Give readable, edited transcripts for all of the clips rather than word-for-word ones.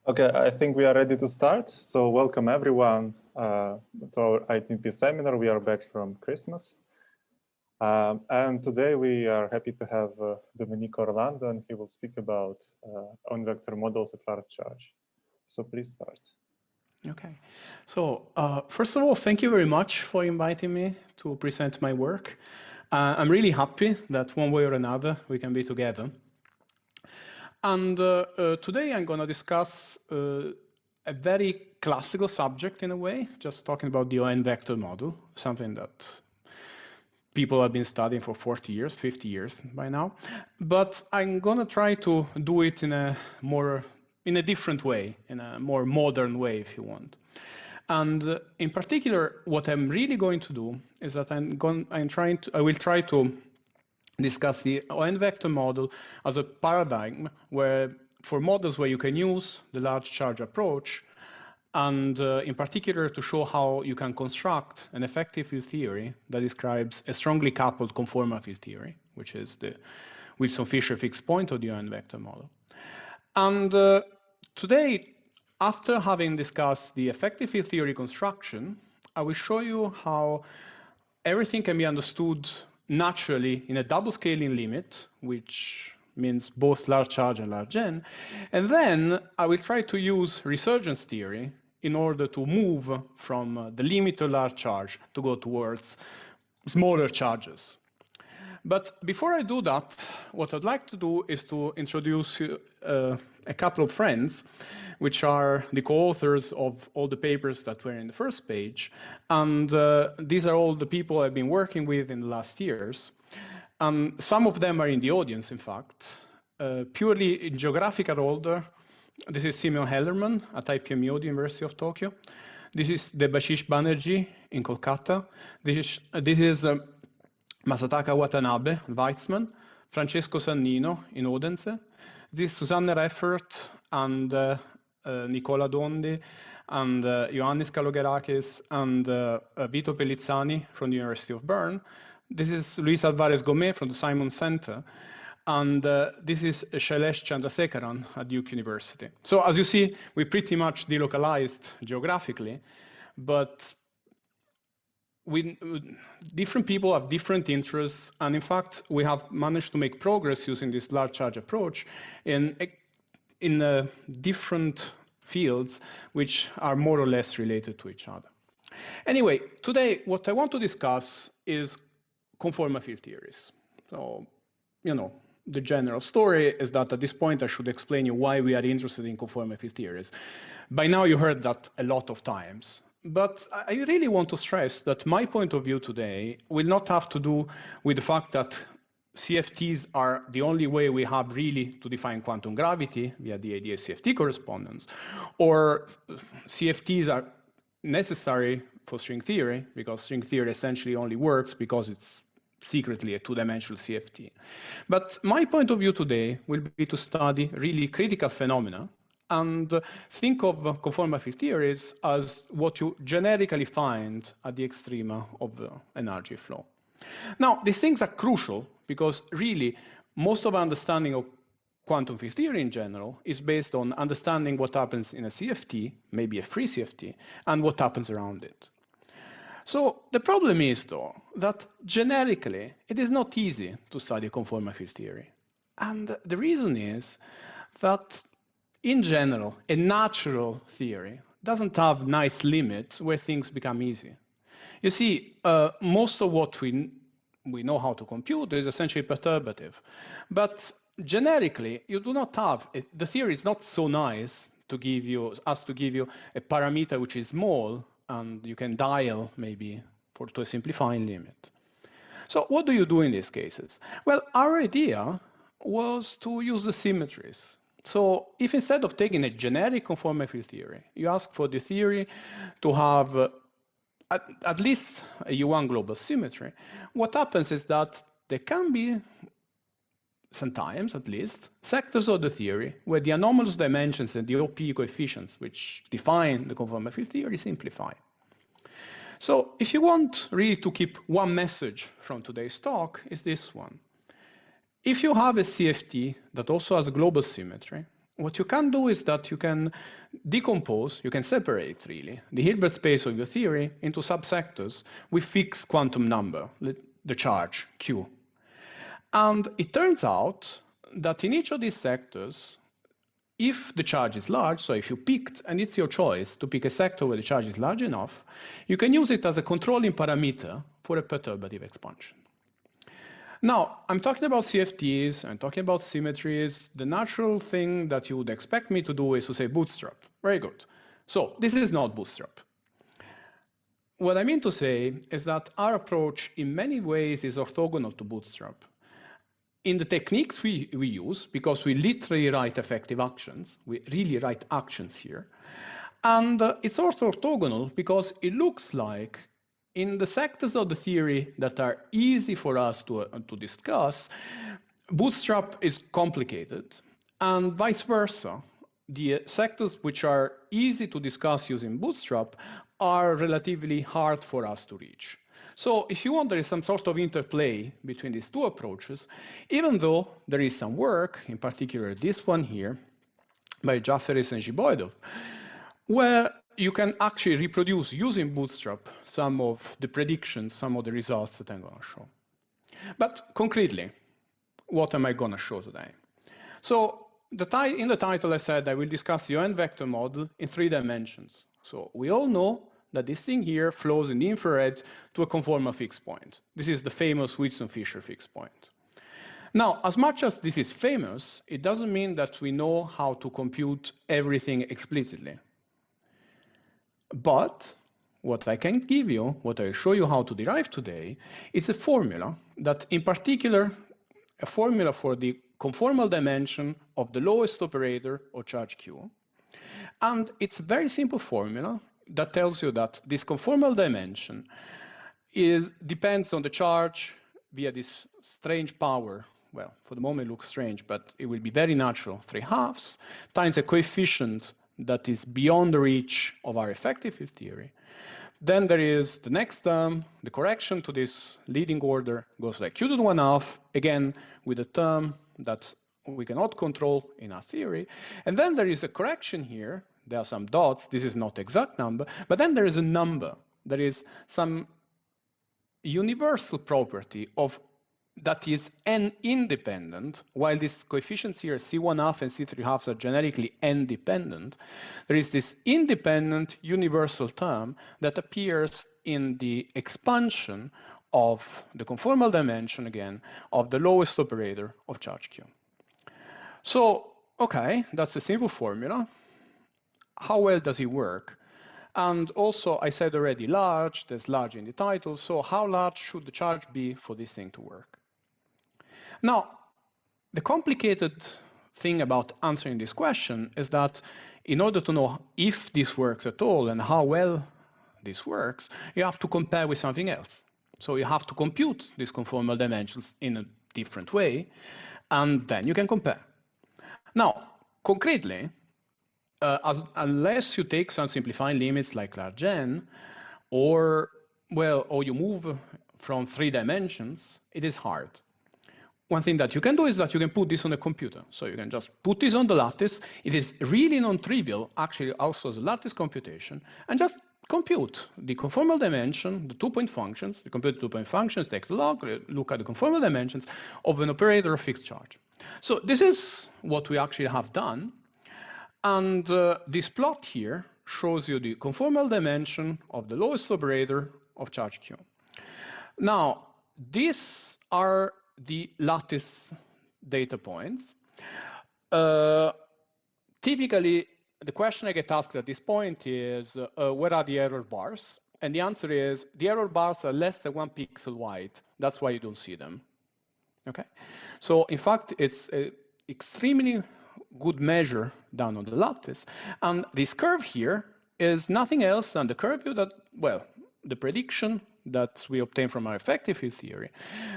Okay, I think we are ready to start. So welcome everyone to our ITMP seminar. We are back from Christmas. And today we are happy to have Domenico Orlando, and he will speak about on-vector models at large charge. So please start. Okay, so first of all, thank you very much for inviting me to present my work. I'm really happy that one way or another we can be together. And today I'm going to discuss a very classical subject in a way, just talking about the on-vector model, something that people have been studying for 40 years, 50 years by now. But I'm going to try to do it in a different way, in a more modern way, if you want. And in particular, what I'm really going to do is that I will try to discuss the on-vector model as a paradigm where, for models where you can use the large charge approach, and in particular to show how you can construct an effective field theory that describes a strongly coupled conformal field theory, which is the Wilson-Fisher fixed point of the on-vector model. And today, after having discussed the effective field theory construction, I will show you how everything can be understood naturally in a double scaling limit, which means both large charge and large n. And then I will try to use resurgence theory in order to move from the limit of large charge to go towards smaller charges. But before I do that, what I'd like to do is to introduce a couple of friends, which are the co-authors of all the papers that were in the first page. And these are all the people I've been working with in the last years. Some of them are in the audience, in fact. Purely in geographical order, this is Simeon Hellerman at ITMP University of Tokyo. This is Debashish Banerjee in Kolkata. This is Masataka Watanabe, Weizmann, Francesco Sannino in Odense. This is Susanne Reffert and Nicola Dondi and Ioannis Kalogerakis and Vito Pellizzani from the University of Bern. This is Luis Alvarez Gomez from the Simon Center. And this is Shailesh Chandrasekaran at Duke University. So as you see, we pretty much delocalized geographically, but different people have different interests, and in fact, we have managed to make progress using this large charge approach in different fields which are more or less related to each other. Anyway, today, what I want to discuss is conformal field theories. So, the general story is that at this point, I should explain you why we are interested in conformal field theories. By now, you heard that a lot of times. But I really want to stress that my point of view today will not have to do with the fact that CFTs are the only way we have really to define quantum gravity via the ADS-CFT correspondence, or CFTs are necessary for string theory, because string theory essentially only works because it's secretly a two-dimensional CFT. But my point of view today will be to study really critical phenomena and think of conformal field theories as what you generically find at the extrema of energy flow. Now, these things are crucial because really most of our understanding of quantum field theory in general is based on understanding what happens in a CFT, maybe a free CFT, and what happens around it. So the problem is, though, that generically it is not easy to study conformal field theory. And the reason is that in general, a natural theory doesn't have nice limits where things become easy. You see, most of what we know how to compute is essentially perturbative. But generically, you do not have, the theory is not so nice to give you a parameter which is small, and you can dial maybe to a simplifying limit. So what do you do in these cases? Well, our idea was to use the symmetries. So if instead of taking a generic conformal field theory, you ask for the theory to have at least a U1 global symmetry, what happens is that there can be, sometimes at least, sectors of the theory where the anomalous dimensions and the OP coefficients which define the conformal field theory simplify. So if you want really to keep one message from today's talk, is this one. If you have a CFT that also has a global symmetry, what you can do is that you can decompose, you can separate really the Hilbert space of your theory into subsectors with fixed quantum number, the charge Q. And it turns out that in each of these sectors, if the charge is large, so if you picked, and it's your choice to pick a sector where the charge is large enough, you can use it as a controlling parameter for a perturbative expansion. Now, I'm talking about CFTs, I'm talking about symmetries. The natural thing that you would expect me to do is to say bootstrap. Very good. So this is not bootstrap. What I mean to say is that our approach in many ways is orthogonal to bootstrap. In the techniques we use, because we literally write effective actions, we really write actions here. And it's also orthogonal because it looks like in the sectors of the theory that are easy for us to discuss, bootstrap is complicated, and vice versa. The sectors which are easy to discuss using bootstrap are relatively hard for us to reach. So if you want, there is some sort of interplay between these two approaches, even though there is some work, in particular this one here, by Jafferis and Zhiboidov, where you can actually reproduce using bootstrap some of the predictions, some of the results that I'm going to show. But concretely, what am I going to show today? So in the title I said I will discuss the UN vector model in 3 dimensions. So we all know that this thing here flows in the infrared to a conformal fixed point. This is the famous Wilson-Fisher fixed point. Now, as much as this is famous, it doesn't mean that we know how to compute everything explicitly. But what I can give you, what I'll show you how to derive today, is a formula that, in particular, a formula for the conformal dimension of the lowest operator of charge Q. And it's a very simple formula that tells you that this conformal dimension depends on the charge via this strange power. Well, for the moment it looks strange, but it will be very natural, 3/2, times a coefficient that is beyond the reach of our effective field theory. Then there is the next term, the correction to this leading order goes like q to the 1/2, again with a term that we cannot control in our theory. And then there is a correction here, there are some dots, this is not exact number, but then there is a number, there is some universal property of that is n independent, while these coefficients here, C1/2 and C3/2 are generically n dependent. There is this independent universal term that appears in the expansion of the conformal dimension, again, of the lowest operator of charge Q. So, okay, that's a simple formula. How well does it work? And also, I said already large, there's large in the title, so how large should the charge be for this thing to work? Now, the complicated thing about answering this question is that in order to know if this works at all and how well this works, you have to compare with something else. So you have to compute these conformal dimensions in a different way, and then you can compare. Now, concretely, unless you take some simplifying limits like large n, or you move from 3 dimensions, it is hard. One thing that you can do is that you can put this on a computer. So you can just put this on the lattice. It is really non-trivial, actually, also as a lattice computation, and just compute the conformal dimension, the 2-point functions, the compute 2-point functions, take the log, look at the conformal dimensions of an operator of fixed charge. So this is what we actually have done. And this plot here shows you the conformal dimension of the lowest operator of charge Q. Now, these are the lattice data points. Typically, the question I get asked at this point is, where are the error bars? And the answer is, the error bars are less than 1 pixel wide. That's why you don't see them. Okay. So in fact, it's an extremely good measure down on the lattice. And this curve here is nothing else than the curve that, the prediction that we obtain from our effective field theory,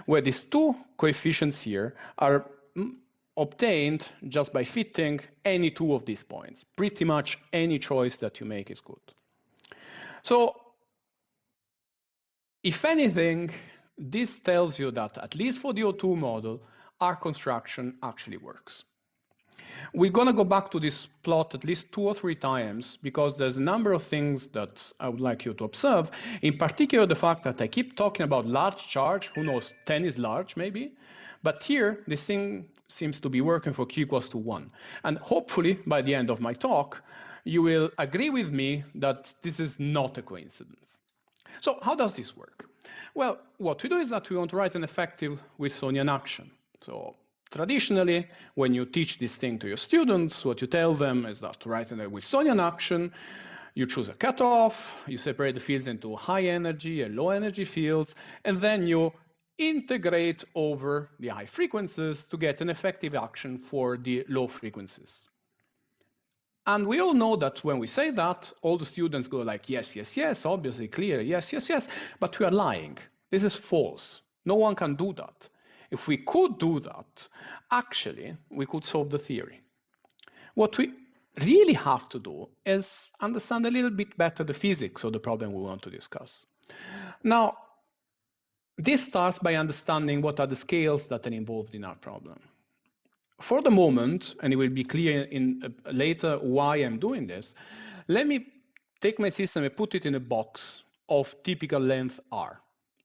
where these 2 coefficients here are obtained just by fitting any 2 of these points. Pretty much any choice that you make is good. So, if anything, this tells you that, at least for the O2 model, our construction actually works. We're going to go back to this plot at least 2 or 3 times because there's a number of things that I would like you to observe. In particular, the fact that I keep talking about large charge. Who knows, 10 is large maybe. But here, this thing seems to be working for q equals to 1. And hopefully, by the end of my talk, you will agree with me that this is not a coincidence. So how does this work? Well, what we do is that we want to write an effective Wilsonian action. So traditionally, when you teach this thing to your students, what you tell them is that to write a Wilsonian action, you choose a cutoff, you separate the fields into high energy and low energy fields, and then you integrate over the high frequencies to get an effective action for the low frequencies. And we all know that when we say that, all the students go like, yes, yes, yes, obviously clear, yes, yes, yes, but we are lying. This is false. No one can do that. If we could do that, actually, we could solve the theory. What we really have to do is understand a little bit better the physics of the problem we want to discuss. Now, this starts by understanding what are the scales that are involved in our problem. For the moment, and it will be clear in later why I'm doing this, let me take my system and put it in a box of typical length r.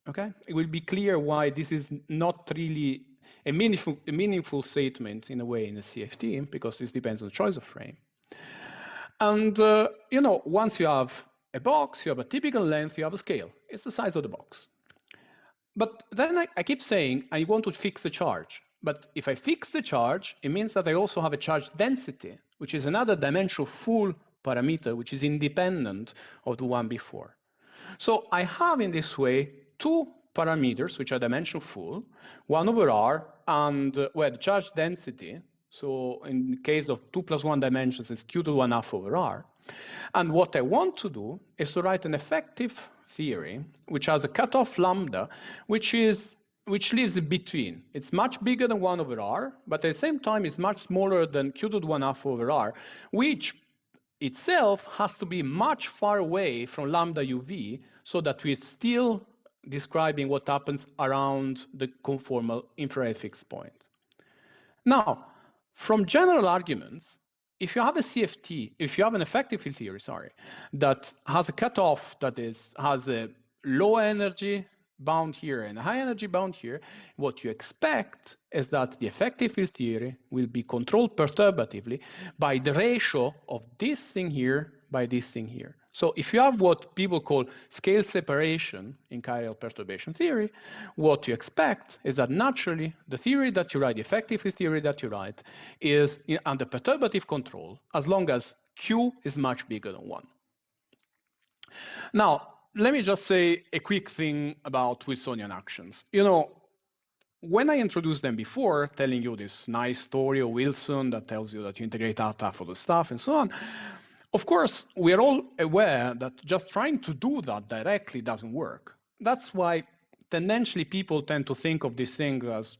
Okay? It will be clear why this is not really a meaningful statement in a way in a CFT, because this depends on the choice of frame. And you know, once you have a box, you have a typical length, you have a scale. It's the size of the box. But then I keep saying I want to fix the charge. But if I fix the charge, it means that I also have a charge density, which is another dimensional full parameter, which is independent of the one before. So I have in this way 2 parameters, which are dimensional full, 1 over r, and well, the charge density. So in the case of 2 plus 1 dimensions, it's q to the 1/2 over r. And what I want to do is to write an effective theory, which has a cutoff lambda, which lives in between. It's much bigger than 1 over r, but at the same time, it's much smaller than q to the 1/2 over r, which itself has to be much far away from lambda uv, so that we're still describing what happens around the conformal infrared fixed point. Now, from general arguments, if you have a CFT, if you have an effective field theory, that has a cutoff that has a low energy bound here and a high energy bound here, what you expect is that the effective field theory will be controlled perturbatively by the ratio of this thing here by this thing here. So if you have what people call scale separation in chiral perturbation theory, what you expect is that naturally the theory that you write, the effective field theory that you write, is under perturbative control as long as Q is much bigger than 1. Now, let me just say a quick thing about Wilsonian actions. You know, when I introduced them before, telling you this nice story of Wilson that tells you that you integrate out half of the stuff and so on, of course, we're all aware that just trying to do that directly doesn't work. That's why tendentially people tend to think of these things as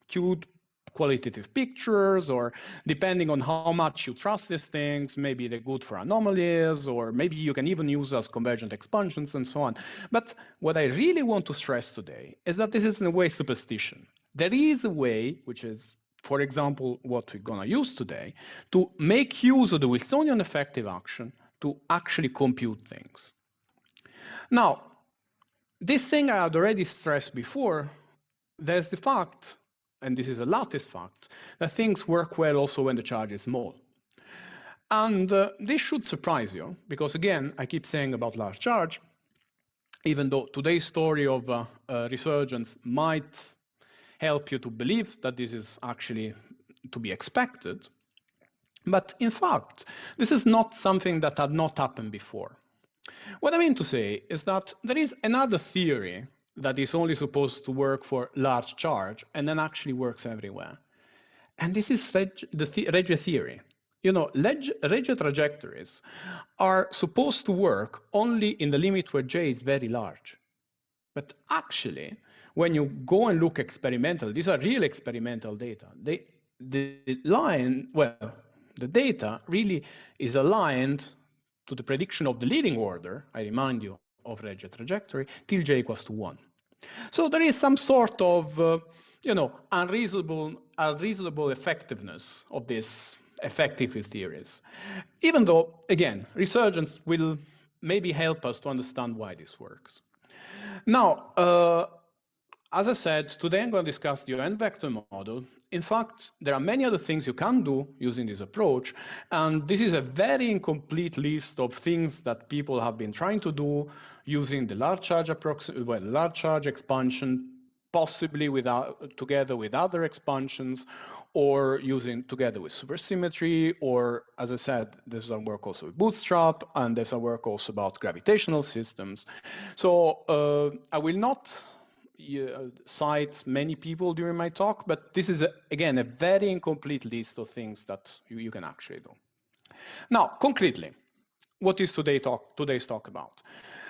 cute qualitative pictures, or depending on how much you trust these things, maybe they're good for anomalies, or maybe you can even use as convergent expansions and so on. But what I really want to stress today is that this is in a way superstition. There is a way, which is, for example, what we're going to use today, to make use of the Wilsonian effective action to actually compute things. Now, this thing I had already stressed before, there's the fact, and this is a lattice fact, that things work well also when the charge is small. And this should surprise you, because again, I keep saying about large charge, even though today's story of Resurgence might help you to believe that this is actually to be expected. But in fact, this is not something that had not happened before. What I mean to say is that there is another theory that is only supposed to work for large charge and then actually works everywhere. And this is the Regge theory. You know, Regge trajectories are supposed to work only in the limit where J is very large. But actually, when you go and look experimental, these are real experimental data. The data really is aligned to the prediction of the leading order, I remind you, of Regge trajectory, till J equals to 1. So there is some sort of, unreasonable effectiveness of this effective field theories. Even though, again, Resurgence will maybe help us to understand why this works. Now, as I said, today I'm going to discuss the n vector model. In fact, there are many other things you can do using this approach, and this is a very incomplete list of things that people have been trying to do using the large charge large charge expansion, possibly together with other expansions, or using together with supersymmetry, or as I said, there's some work also with bootstrap, and there's some work also about gravitational systems. So I will not cite many people during my talk, but this is, again, a very incomplete list of things that you can actually do. Now, concretely, what is today's talk about?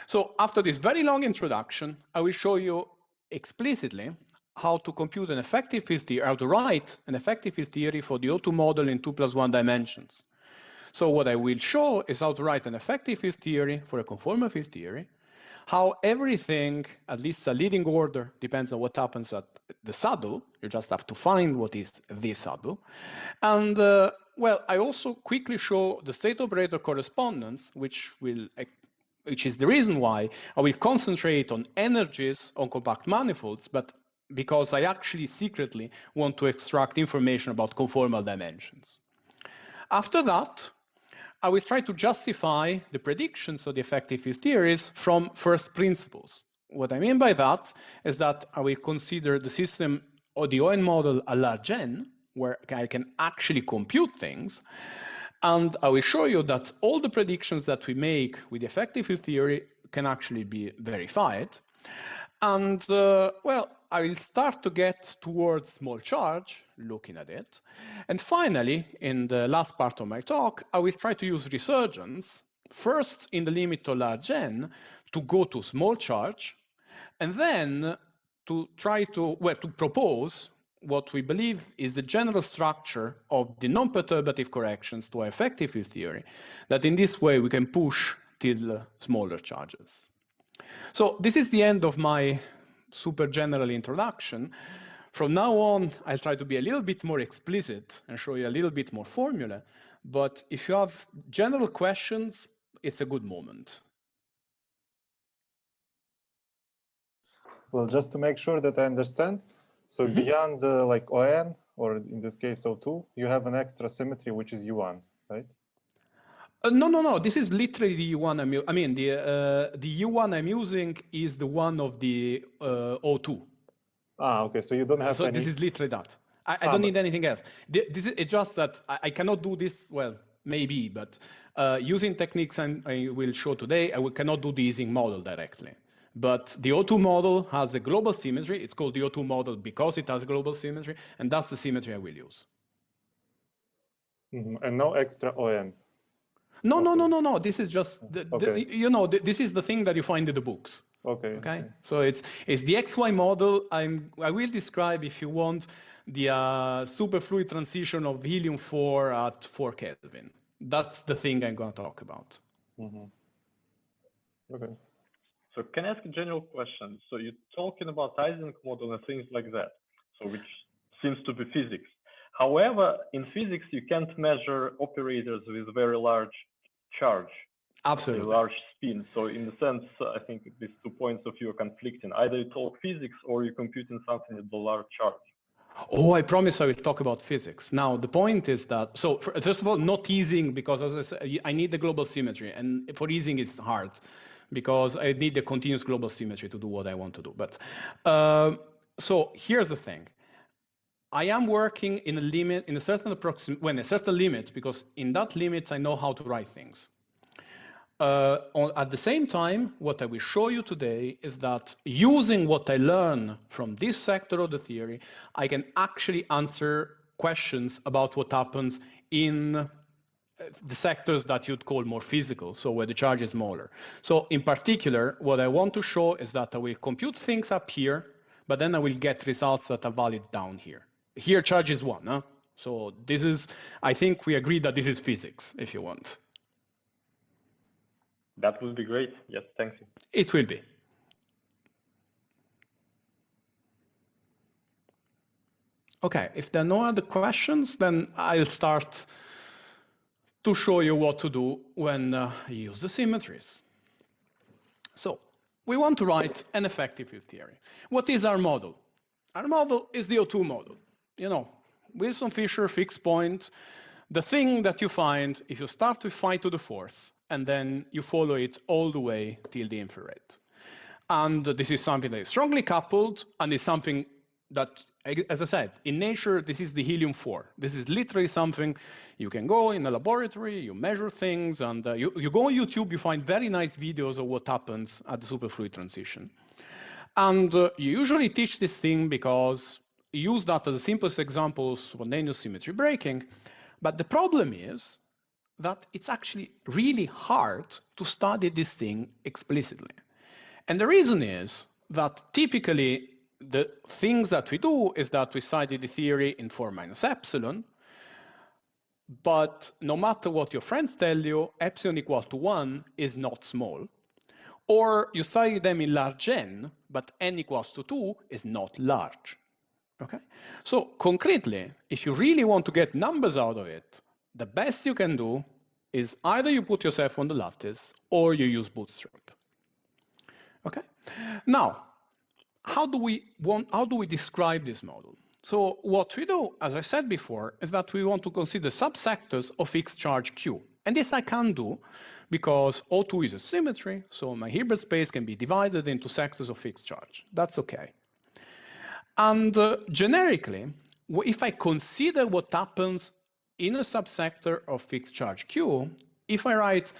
So after this very long introduction, I will show you explicitly how to compute an effective field theory, how to write an effective field theory for the O2 model in 2+1 dimensions. So what I will show is how to write an effective field theory for a conformal field theory, how everything, at least a leading order, depends on what happens at the saddle. You just have to find what is the saddle. And well, I also quickly show the state operator correspondence, which is the reason why I will concentrate on energies on compact manifolds, but because I actually secretly want to extract information about conformal dimensions. After that, I will try to justify the predictions of the effective field theories from first principles. What I mean by that is that I will consider the system or the ON model a large N, where I can actually compute things. And I will show you that all the predictions that we make with the effective field theory can actually be verified. And well, I will start to get towards small charge, looking at it. And finally, in the last part of my talk, I will try to use resurgence, first in the limit of large N, to go to small charge, and then to try to propose what we believe is the general structure of the non-perturbative corrections to our effective field theory, that in this way we can push till smaller charges. So this is the end of my super general introduction. From now on, I'll try to be a little bit more explicit and show you a little bit more formula. But if you have general questions, it's a good moment. Well, just to make sure that I understand, so beyond like ON, or in this case O2, you have an extra symmetry, which is U1, right? No. This is literally the U1 I mean, the U1 I'm using is the one of the O2. Ah, okay. So you don't have so any... this is literally that. I don't need anything else. It's just that I cannot do this, well, maybe, but using techniques I will show today, I cannot do the Ising model directly. But the O2 model has a global symmetry. It's called the O2 model because it has a global symmetry, and that's the symmetry I will use. And no extra ON. No. This is just, you know, this is the thing that you find in the books. Okay. So it's the XY model. I will describe, if you want, the superfluid transition of helium-4 at 4 Kelvin. That's the thing I'm going to talk about. Okay. So can I ask a general question? So you're talking about Ising model and things like that, so which seems to be physics. However, in physics, you can't measure operators with very large charge. Absolutely. Large spin. So in the sense, I think these 2 points of view are conflicting. Either you talk physics or you're computing something at the large charge. Oh, I promise I will talk about physics. Now, the point is that, so first of all, not Ising, because as I said, I need the global symmetry. And for Ising, it's hard, because I need the continuous global symmetry to do what I want to do. But so here's the thing. I am working in a limit, in a certain a certain limit, because in that limit, I know how to write things. At the same time, what I will show you today is that using what I learn from this sector of the theory, I can actually answer questions about what happens in the sectors that you'd call more physical, so where the charge is smaller. So in particular, what I want to show is that I will compute things up here, but then I will get results that are valid down here. Here, charge is 1. Huh? So this is, I think we agree that this is physics, if you want. That would be great. Yes, thank you. It will be. Okay, if there are no other questions, then I'll start to show you what to do when you use the symmetries. So we want to write an effective field theory. What is our model? Our model is the O2 model. You know, Wilson-Fisher fixed point, the thing that you find if you start with phi to the fourth, and then you follow it all the way till the infrared. And this is something that is strongly coupled, and is something that, as I said, in nature, this is the helium-4. This is literally something you can go in a laboratory, you measure things, and you go on YouTube, you find very nice videos of what happens at the superfluid transition. And you usually teach this thing because you use that as the simplest example of spontaneous symmetry breaking. But the problem is that it's actually really hard to study this thing explicitly. And the reason is that typically the things that we do is that we study the theory in 4 minus epsilon, but no matter what your friends tell you, epsilon equal to 1 is not small. Or you study them in large n, but n equals to 2 is not large. Okay? So concretely, if you really want to get numbers out of it, the best you can do is either you put yourself on the lattice or you use bootstrap. Okay? Now, how do we describe this model? So what we do, as I said before, is that we want to consider subsectors of fixed charge Q. And this I can do because O2 is a symmetry, so my Hilbert space can be divided into sectors of fixed charge. That's okay. And generically, if I consider what happens in a subsector of fixed charge Q, if I write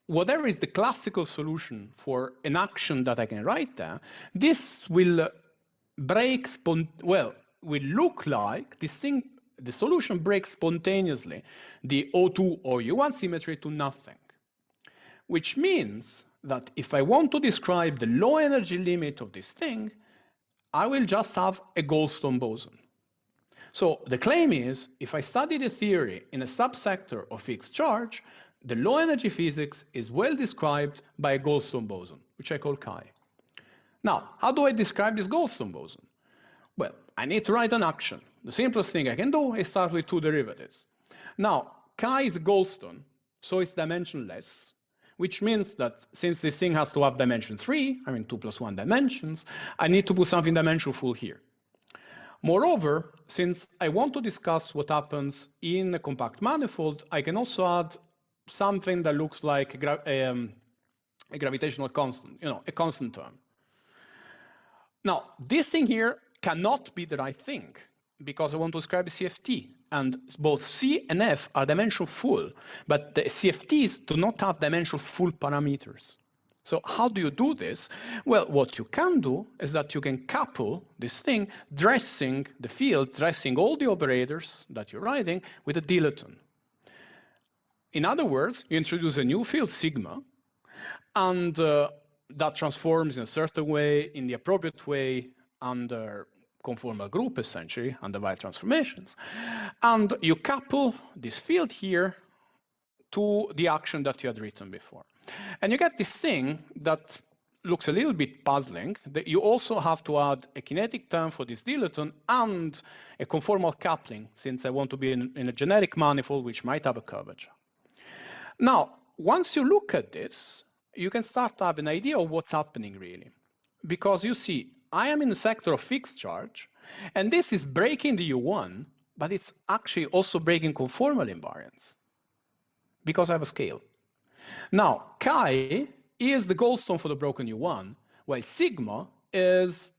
whatever is the classical solution for an action that I can write there, this will will look like this thing, the solution breaks spontaneously the O2 or U1 symmetry to nothing. Which means that if I want to describe the low energy limit of this thing, I will just have a Goldstone boson. So the claim is, if I study the theory in a subsector of fixed charge, the low energy physics is well described by a Goldstone boson, which I call chi. Now, how do I describe this Goldstone boson? Well, I need to write an action. The simplest thing I can do is start with 2 derivatives. Now, chi is Goldstone, so it's dimensionless, which means that since this thing has to have dimension 3, I mean 2 plus 1 dimensions, I need to put something dimensionful here. Moreover, since I want to discuss what happens in a compact manifold, I can also add something that looks like a gravitational constant, a constant term. Now, this thing here cannot be the right thing because I want to describe a CFT, and both C and F are dimension full, but the CFTs do not have dimension full parameters. So how do you do this? Well, what you can do is that you can couple this thing, dressing the field, dressing all the operators that you're writing with a dilaton. In other words, you introduce a new field sigma, and that transforms in a certain way, in the appropriate way, under conformal group, essentially, under Weil transformations. And you couple this field here to the action that you had written before. And you get this thing that looks a little bit puzzling, that you also have to add a kinetic term for this dilaton and a conformal coupling, since I want to be in a generic manifold which might have a curvature. Now, once you look at this, you can start to have an idea of what's happening really. Because you see, I am in a sector of fixed charge, and this is breaking the U1, but it's actually also breaking conformal invariance, because I have a scale. Now, chi is the Goldstone for the broken U1, while sigma is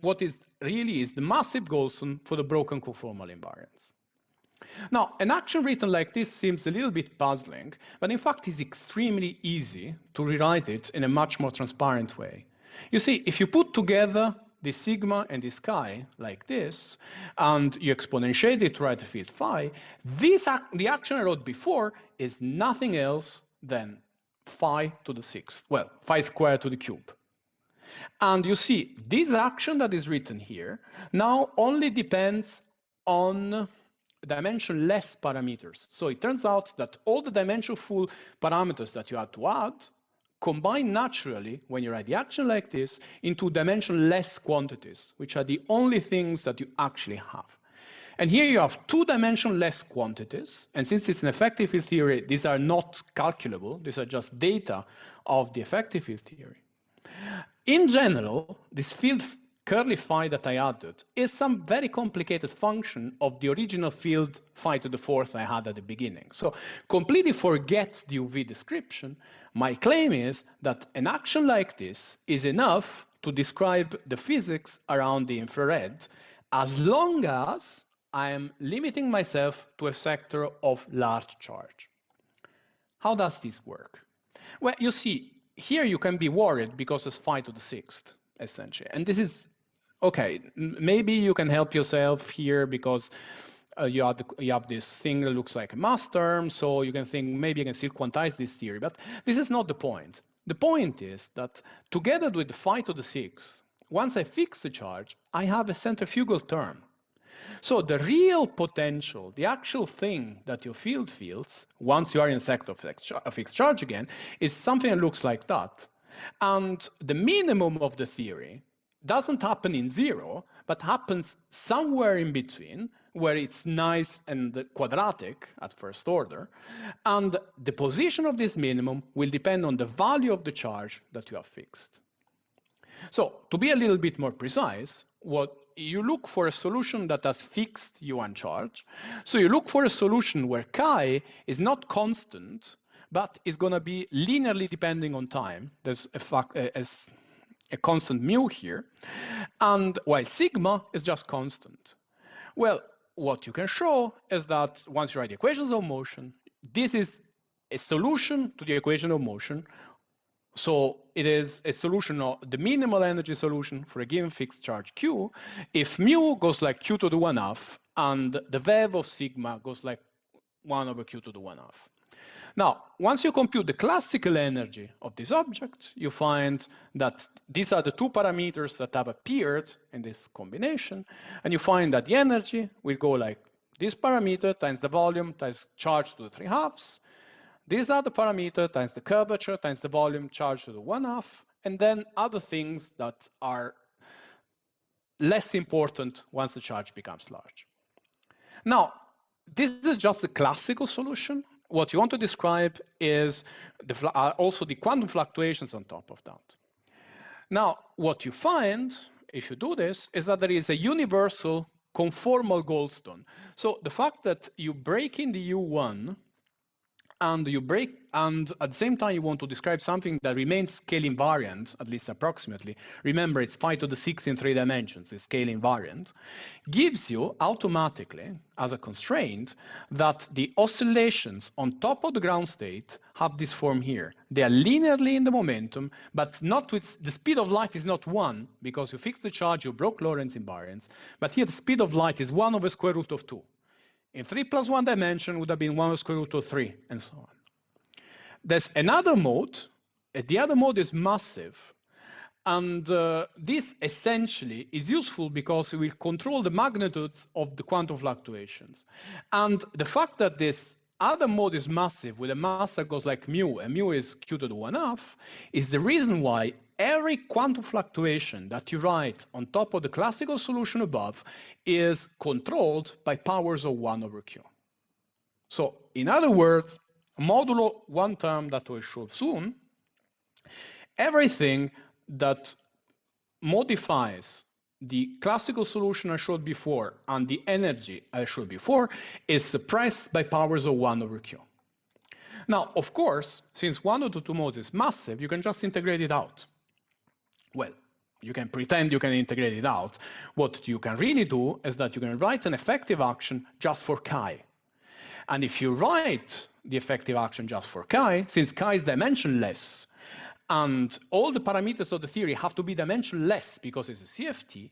what is really the massive Goldstone for the broken conformal invariance. Now, an action written like this seems a little bit puzzling, but in fact it's extremely easy to rewrite it in a much more transparent way. You see, if you put together this sigma and this chi like this, and you exponentiate it to write the field phi, the action I wrote before is nothing else than phi to the 6th, well, phi squared to the cube. And you see, this action that is written here now only depends on dimensionless parameters. So it turns out that all the dimensionful parameters that you had to add combine naturally, when you write the action like this, into dimensionless quantities, which are the only things that you actually have. And here you have two-dimensionless quantities. And since it's an effective field theory, these are not calculable. These are just data of the effective field theory. In general, this field curly phi that I added is some very complicated function of the original field phi to the fourth I had at the beginning. So completely forget the UV description. My claim is that an action like this is enough to describe the physics around the infrared as long as I am limiting myself to a sector of large charge. How does this work? Well, you see, here you can be worried because it's phi to the sixth, essentially. And this is, okay, maybe you can help yourself here because you have this thing that looks like a mass term, so you can think maybe you can still quantize this theory. But this is not the point. The point is that together with the phi to the sixth, once I fix the charge, I have a centrifugal term. So the real potential, the actual thing that your field feels, once you are in a sector of fixed charge again, is something that looks like that. And the minimum of the theory doesn't happen in zero, but happens somewhere in between, where it's nice and quadratic at first order. And the position of this minimum will depend on the value of the charge that you have fixed. So to be a little bit more precise, what you look for a solution that has fixed U1 charge. So you look for a solution where chi is not constant, but is going to be linearly depending on time. There's a constant mu here, and while sigma is just constant. Well, what you can show is that once you write the equations of motion, this is a solution to the equation of motion. So it is a solution of the minimal energy solution for a given fixed charge Q if mu goes like Q to the 1/2 and the VEV of sigma goes like 1 over Q to the 1/2. Now, once you compute the classical energy of this object, you find that these are the two parameters that have appeared in this combination, and you find that the energy will go like this parameter times the volume times charge to the 3/2. These are the parameter times the curvature times the volume charged to the 1/2, and then other things that are less important once the charge becomes large. Now, this is just a classical solution. What you want to describe is also the quantum fluctuations on top of that. Now, what you find, if you do this, is that there is a universal conformal Goldstone. So the fact that you break in the U1, and at the same time you want to describe something that remains scale invariant, at least approximately. Remember, it's phi to the 6 in 3 dimensions, it's scale invariant, gives you automatically, as a constraint, that the oscillations on top of the ground state have this form here. They are linearly in the momentum, but not with the speed of light is not 1, because you fix the charge, you broke Lorentz invariance, but here the speed of light is 1 over square root of 2. In 3 plus 1 dimension would have been 1 over square root of 3, and so on. There's another mode. The other mode is massive. And this essentially is useful because it will control the magnitudes of the quantum fluctuations. And the fact that this other mode is massive with a mass that goes like mu, and mu is Q to the 1/2, is the reason why every quantum fluctuation that you write on top of the classical solution above is controlled by powers of 1 over Q. So in other words, modulo one term that we'll show soon, everything that modifies the classical solution I showed before and the energy I showed before is suppressed by powers of 1 over Q. Now, of course, since one of the two modes is massive, you can just integrate it out. Well, you can pretend you can integrate it out. What you can really do is that you can write an effective action just for chi. And if you write the effective action just for chi, since chi is dimensionless, and all the parameters of the theory have to be dimensionless because it's a CFT,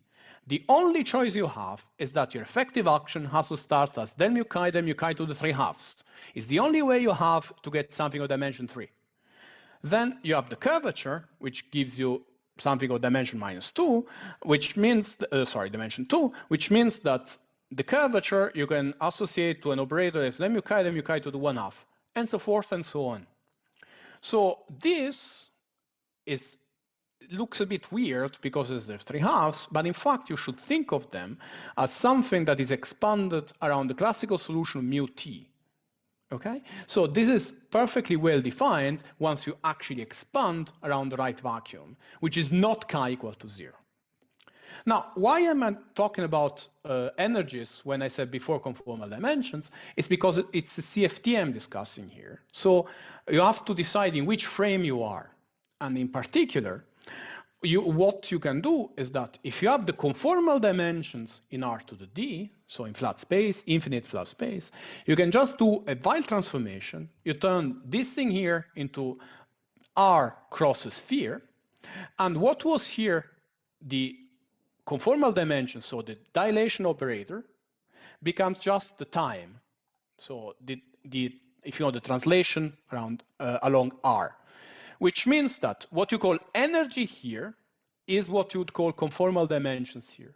the only choice you have is that your effective action has to start as del mu chi to the 3/2. It's the only way you have to get something of dimension 3. Then you have the curvature, which gives you something of dimension -2, which means, dimension 2, which means that the curvature you can associate to an operator as del mu chi to the 1/2, and so forth and so on. So this is looks a bit weird because there's 3 halves, but in fact you should think of them as something that is expanded around the classical solution of mu t. Okay, so this is perfectly well defined once you actually expand around the right vacuum, which is not chi equal to 0. Now, why am I talking about energies when I said before conformal dimensions? It's because it's the CFT I'm discussing here. So you have to decide in which frame you are. And in particular, what you can do is that if you have the conformal dimensions in R to the D, so in flat space, infinite flat space, you can just do a Weil transformation. You turn this thing here into R cross a sphere. And what was here the conformal dimension, so the dilation operator, becomes just the time. So if you know the translation around along R, which means that what you call energy here is what you would call conformal dimensions here.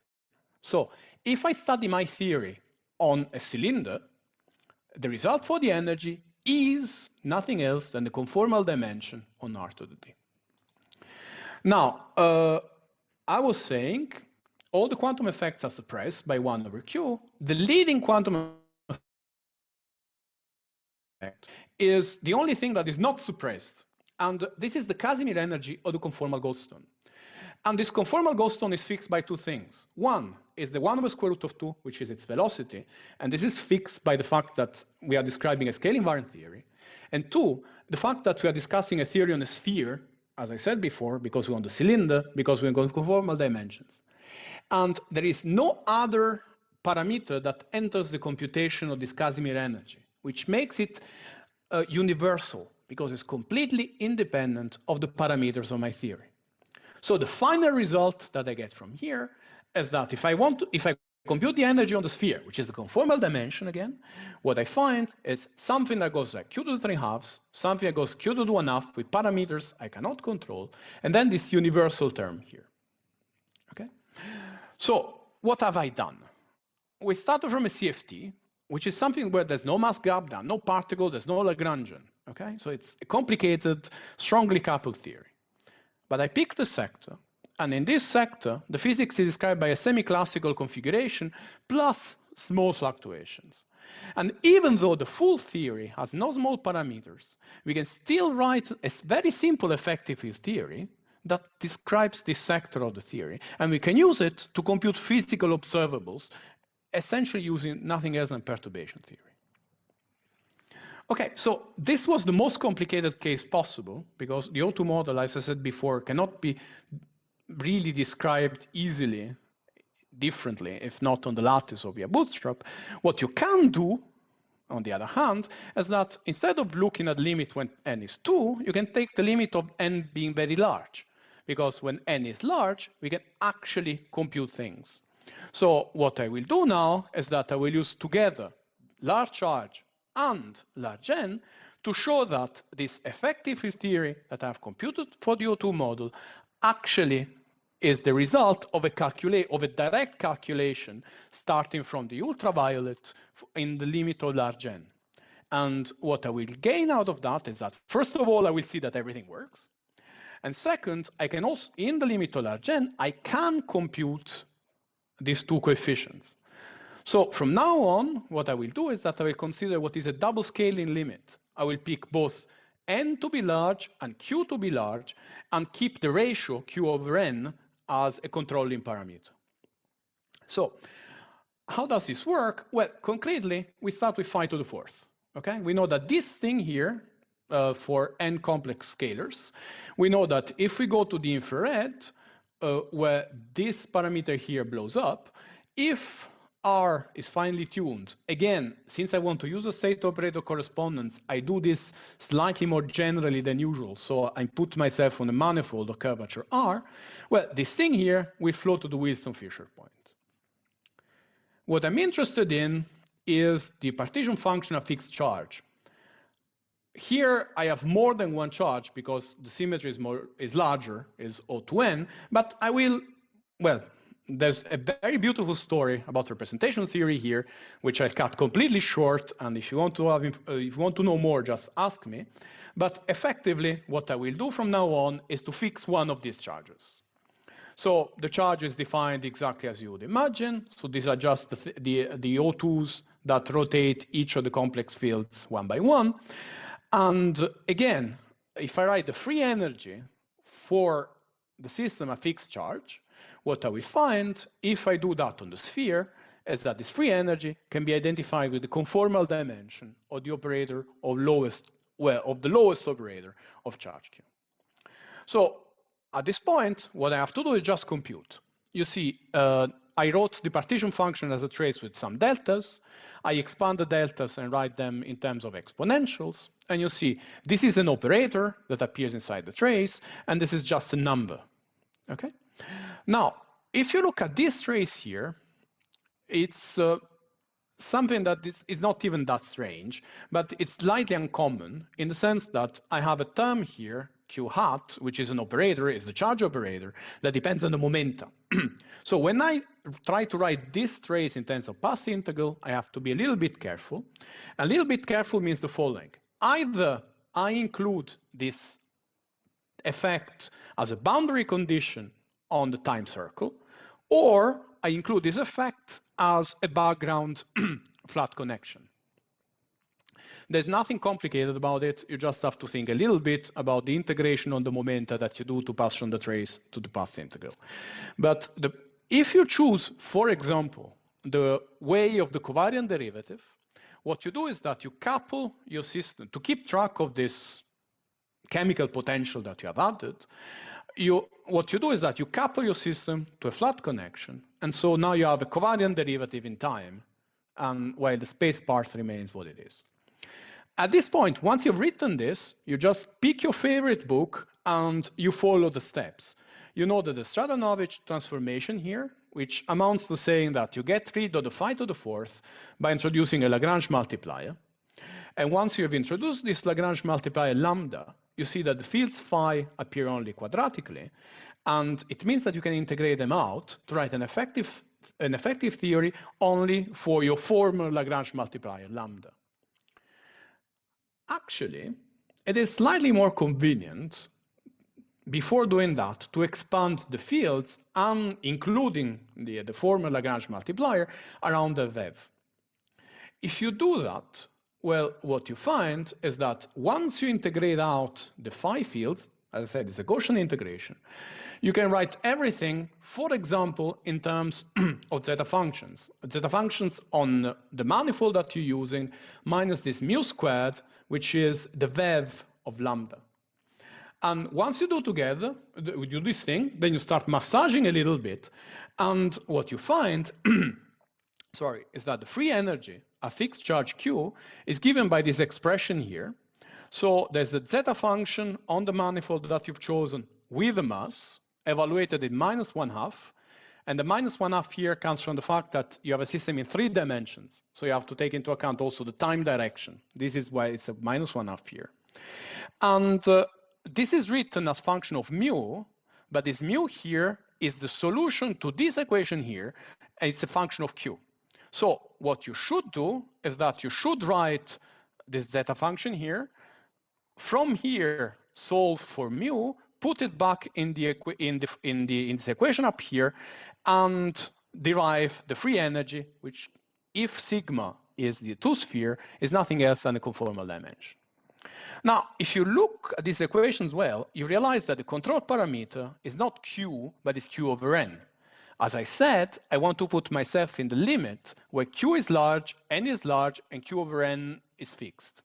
So if I study my theory on a cylinder, the result for the energy is nothing else than the conformal dimension on R to the D. Now, I was saying all the quantum effects are suppressed by 1 over Q. The leading quantum effect is the only thing that is not suppressed. And this is the Casimir energy of the conformal Goldstone. And this conformal Goldstone is fixed by 2 things. One is the 1 over square root of 2, which is its velocity. And this is fixed by the fact that we are describing a scale invariant theory. And 2, the fact that we are discussing a theory on a sphere, as I said before, because we want the cylinder, because we want conformal dimensions. And there is no other parameter that enters the computation of this Casimir energy, which makes it universal, because it's completely independent of the parameters of my theory. So the final result that I get from here is that if I compute the energy on the sphere, which is the conformal dimension again, what I find is something that goes like q to the 3 halves, something that goes q to the 1 half with parameters I cannot control, and then this universal term here. Okay? So what have I done? We started from a CFT, which is something where there's no mass gap down, no particle, there's no Lagrangian. Okay? So it's a complicated, strongly coupled theory. But I picked a sector, and in this sector, the physics is described by a semi-classical configuration plus small fluctuations. And even though the full theory has no small parameters, we can still write a very simple effective field theory that describes this sector of the theory. And we can use it to compute physical observables, essentially using nothing else than perturbation theory. Okay, so this was the most complicated case possible, because the O2 model, as I said before, cannot be really described easily, differently, if not on the lattice or via bootstrap. What you can do, on the other hand, is that instead of looking at the limit when n is 2, you can take the limit of n being very large, because when n is large, we can actually compute things. So what I will do now is that I will use together large charge and large n to show that this effective field theory that I've computed for the O2 model actually is the result of a direct calculation starting from the ultraviolet in the limit of large n. And what I will gain out of that is that, first of all, I will see that everything works. And second, I can also, in the limit of large n, I can compute these 2 coefficients. So from now on, what I will do is that I will consider what is a double scaling limit. I will pick both n to be large and q to be large, and keep the ratio q over n as a controlling parameter. So how does this work? Well, concretely, we start with phi to the 4th. Okay, we know that this thing here, for n complex scalars, we know that if we go to the infrared, where this parameter here blows up, if R is finely tuned, again, since I want to use a state operator correspondence, I do this slightly more generally than usual. So I put myself on a manifold of curvature R. Well, this thing here will flow to the Wilson-Fisher point. What I'm interested in is the partition function of fixed charge. Here I have more than one charge because the symmetry is larger, is O to n, but I will, well, there's a very beautiful story about representation theory here, which I cut completely short. And if you want to know more, just ask me. But effectively, what I will do from now on is to fix one of these charges. So the charge is defined exactly as you would imagine. So these are just the O2s that rotate each of the complex fields one by one. And again, if I write the free energy for the system a fixed charge, what I will find, if I do that on the sphere, is that this free energy can be identified with the conformal dimension of the operator of the lowest operator of charge Q. So at this point, what I have to do is just compute. You see, I wrote the partition function as a trace with some deltas. I expand the deltas and write them in terms of exponentials. And you see, this is an operator that appears inside the trace, and this is just a number. Okay. Now, if you look at this trace here, it's something that is not even that strange, but it's slightly uncommon in the sense that I have a term here, Q hat, which is an operator, is the charge operator that depends on the momentum. So when I try to write this trace in terms of path integral, I have to be a little bit careful. A little bit careful means the following. Either I include this effect as a boundary condition on the time circle, or I include this effect as a background flat connection. There's nothing complicated about it. You just have to think a little bit about the integration on the momenta that you do to pass from the trace to the path integral. But if you choose, for example, the way of the covariant derivative, what you do is that you couple your system to keep track of this chemical potential that you have added. What you do is that you couple your system to a flat connection, and so now you have a covariant derivative in time, while the space part remains what it is. At this point, once you've written this, you just pick your favorite book and you follow the steps. You know that the Stradanovich transformation here, which amounts to saying that you get rid of the phi to the fourth by introducing a Lagrange multiplier. And once you have introduced this Lagrange multiplier lambda, you see that the fields phi appear only quadratically, and it means that you can integrate them out to write an effective theory only for your former Lagrange multiplier lambda. Actually, it is slightly more convenient before doing that to expand the fields and including the former Lagrange multiplier around the VEV. If you do that, well, what you find is that once you integrate out the phi fields, as I said, it's a Gaussian integration, you can write everything, for example, in terms of zeta functions. Zeta functions on the manifold that you're using minus this mu squared, which is the VEV of lambda. And once you do this thing, then you start massaging a little bit. And what you find, is that the free energy, a fixed charge Q, is given by this expression here. So there's a zeta function on the manifold that you've chosen with a mass, evaluated in -1/2. And the -1/2 here comes from the fact that you have a system in 3 dimensions. So you have to take into account also the time direction. This is why it's a -1/2 here. And this is written as function of mu, but this mu here is the solution to this equation here, and it's a function of Q. So what you should do is that you should write this zeta function here. From here, solve for mu, put it back in this equation up here, and derive the free energy, which, if sigma is the 2-sphere, is nothing else than a conformal dimension. Now, if you look at these equations well, you realize that the control parameter is not Q, but is Q over N. As I said, I want to put myself in the limit where Q is large, N is large, and Q over N is fixed.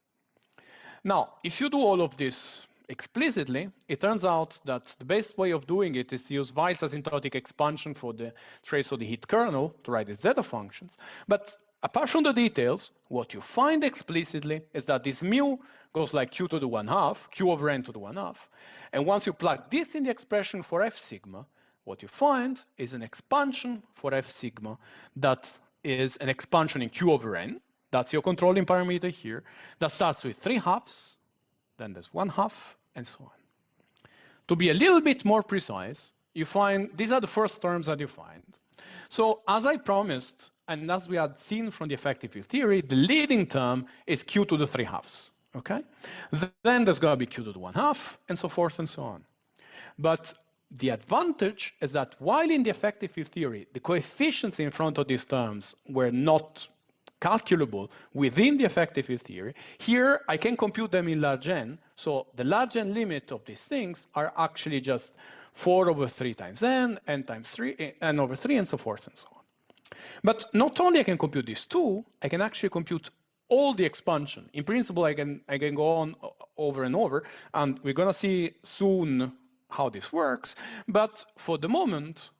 Now, if you do all of this explicitly, it turns out that the best way of doing it is to use Weil's asymptotic expansion for the trace of the heat kernel to write the zeta functions. But apart from the details, what you find explicitly is that this mu goes like Q to the 1/2, Q over N to the 1/2. And once you plug this in the expression for F sigma, what you find is an expansion for F sigma that is an expansion in Q over N. That's your controlling parameter here. That starts with 3/2, then there's 1/2, and so on. To be a little bit more precise, you find these are the first terms that you find. So as I promised, and as we had seen from the effective field theory, the leading term is q to the 3/2. Okay? Then there's going to be q to the 1/2, and so forth and so on. But the advantage is that while in the effective field theory, the coefficients in front of these terms were not calculable within the effective field theory, here I can compute them in large n. So the large n limit of these things are actually just 4/3 times n times 3, n/3, and so forth and so on. But not only I can compute these two, I can actually compute all the expansion. In principle, I can go on over and over, and we're going to see soon how this works. But for the moment,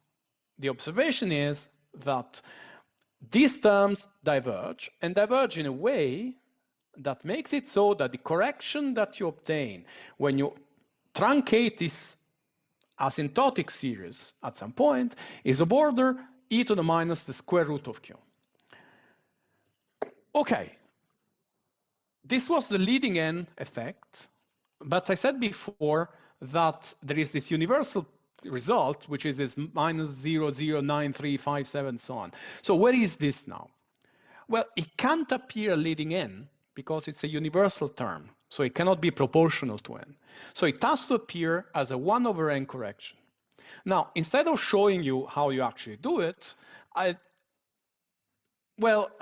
the observation is that these terms diverge, and diverge in a way that makes it so that the correction that you obtain when you truncate this asymptotic series at some point is of order e to the minus the square root of q. Okay, this was the leading n effect, but I said before that there is this universal result, which is this minus 0.09357, so on. So where is this now? Well, it can't appear leading n because it's a universal term, so it cannot be proportional to n. So it has to appear as a 1/n correction. Now, instead of showing you how you actually do it,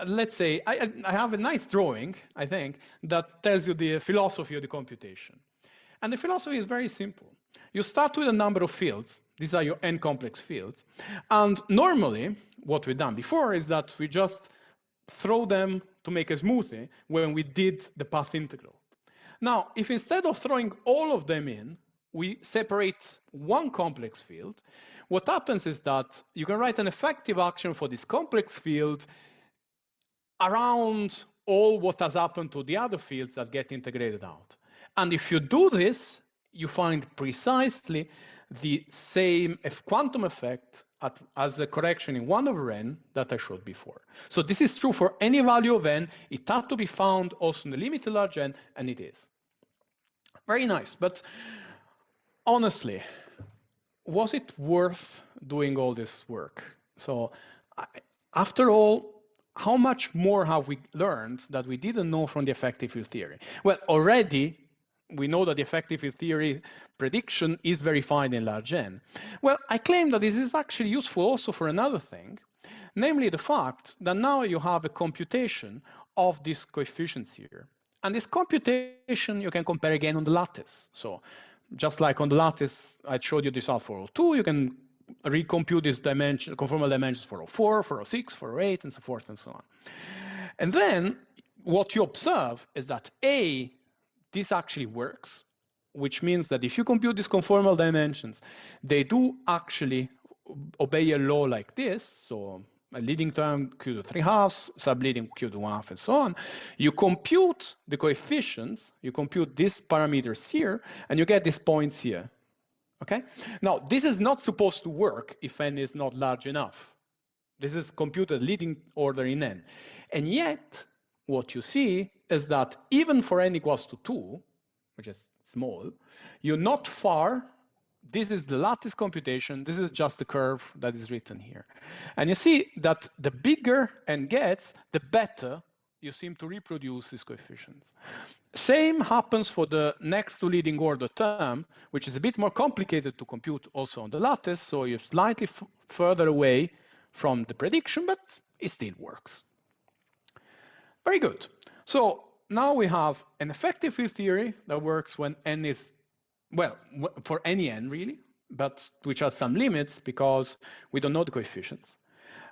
let's say I have a nice drawing, I think, that tells you the philosophy of the computation. And the philosophy is very simple. You start with a number of fields. These are your n complex fields. And normally, what we've done before is that we just throw them to make a smoothie when we did the path integral. Now, if instead of throwing all of them in, we separate one complex field, what happens is that you can write an effective action for this complex field around all what has happened to the other fields that get integrated out. And if you do this, you find precisely the same quantum effect as the correction in 1/n that I showed before. So this is true for any value of n. It had to be found also in the limit to large n, and it is. Very nice. But honestly, was it worth doing all this work? So after all, how much more have we learned that we didn't know from the effective field theory? Well, already we know that the effective field theory prediction is verified in large n. Well, I claim that this is actually useful also for another thing, namely the fact that now you have a computation of these coefficients here. And this computation you can compare again on the lattice. So just like on the lattice, I showed you this out for 402, you can recompute this dimension, conformal dimensions for 404, 406, 408, and so forth and so on. And then what you observe is that A, this actually works, which means that if you compute these conformal dimensions, they do actually obey a law like this. So a leading term q to 3/2, subleading q to 1/2, and so on. You compute the coefficients, you compute these parameters here, and you get these points here. Okay? Now, this is not supposed to work if n is not large enough. This is computed leading order in n. And yet, what you see is that even for n equals to 2, which is small, you're not far. This is the lattice computation. This is just the curve that is written here. And you see that the bigger n gets, the better you seem to reproduce these coefficients. Same happens for the next to leading order term, which is a bit more complicated to compute also on the lattice. So you're slightly further away from the prediction, but it still works. Very good. So now we have an effective field theory that works when n is, well, for any n really, but which has some limits because we don't know the coefficients.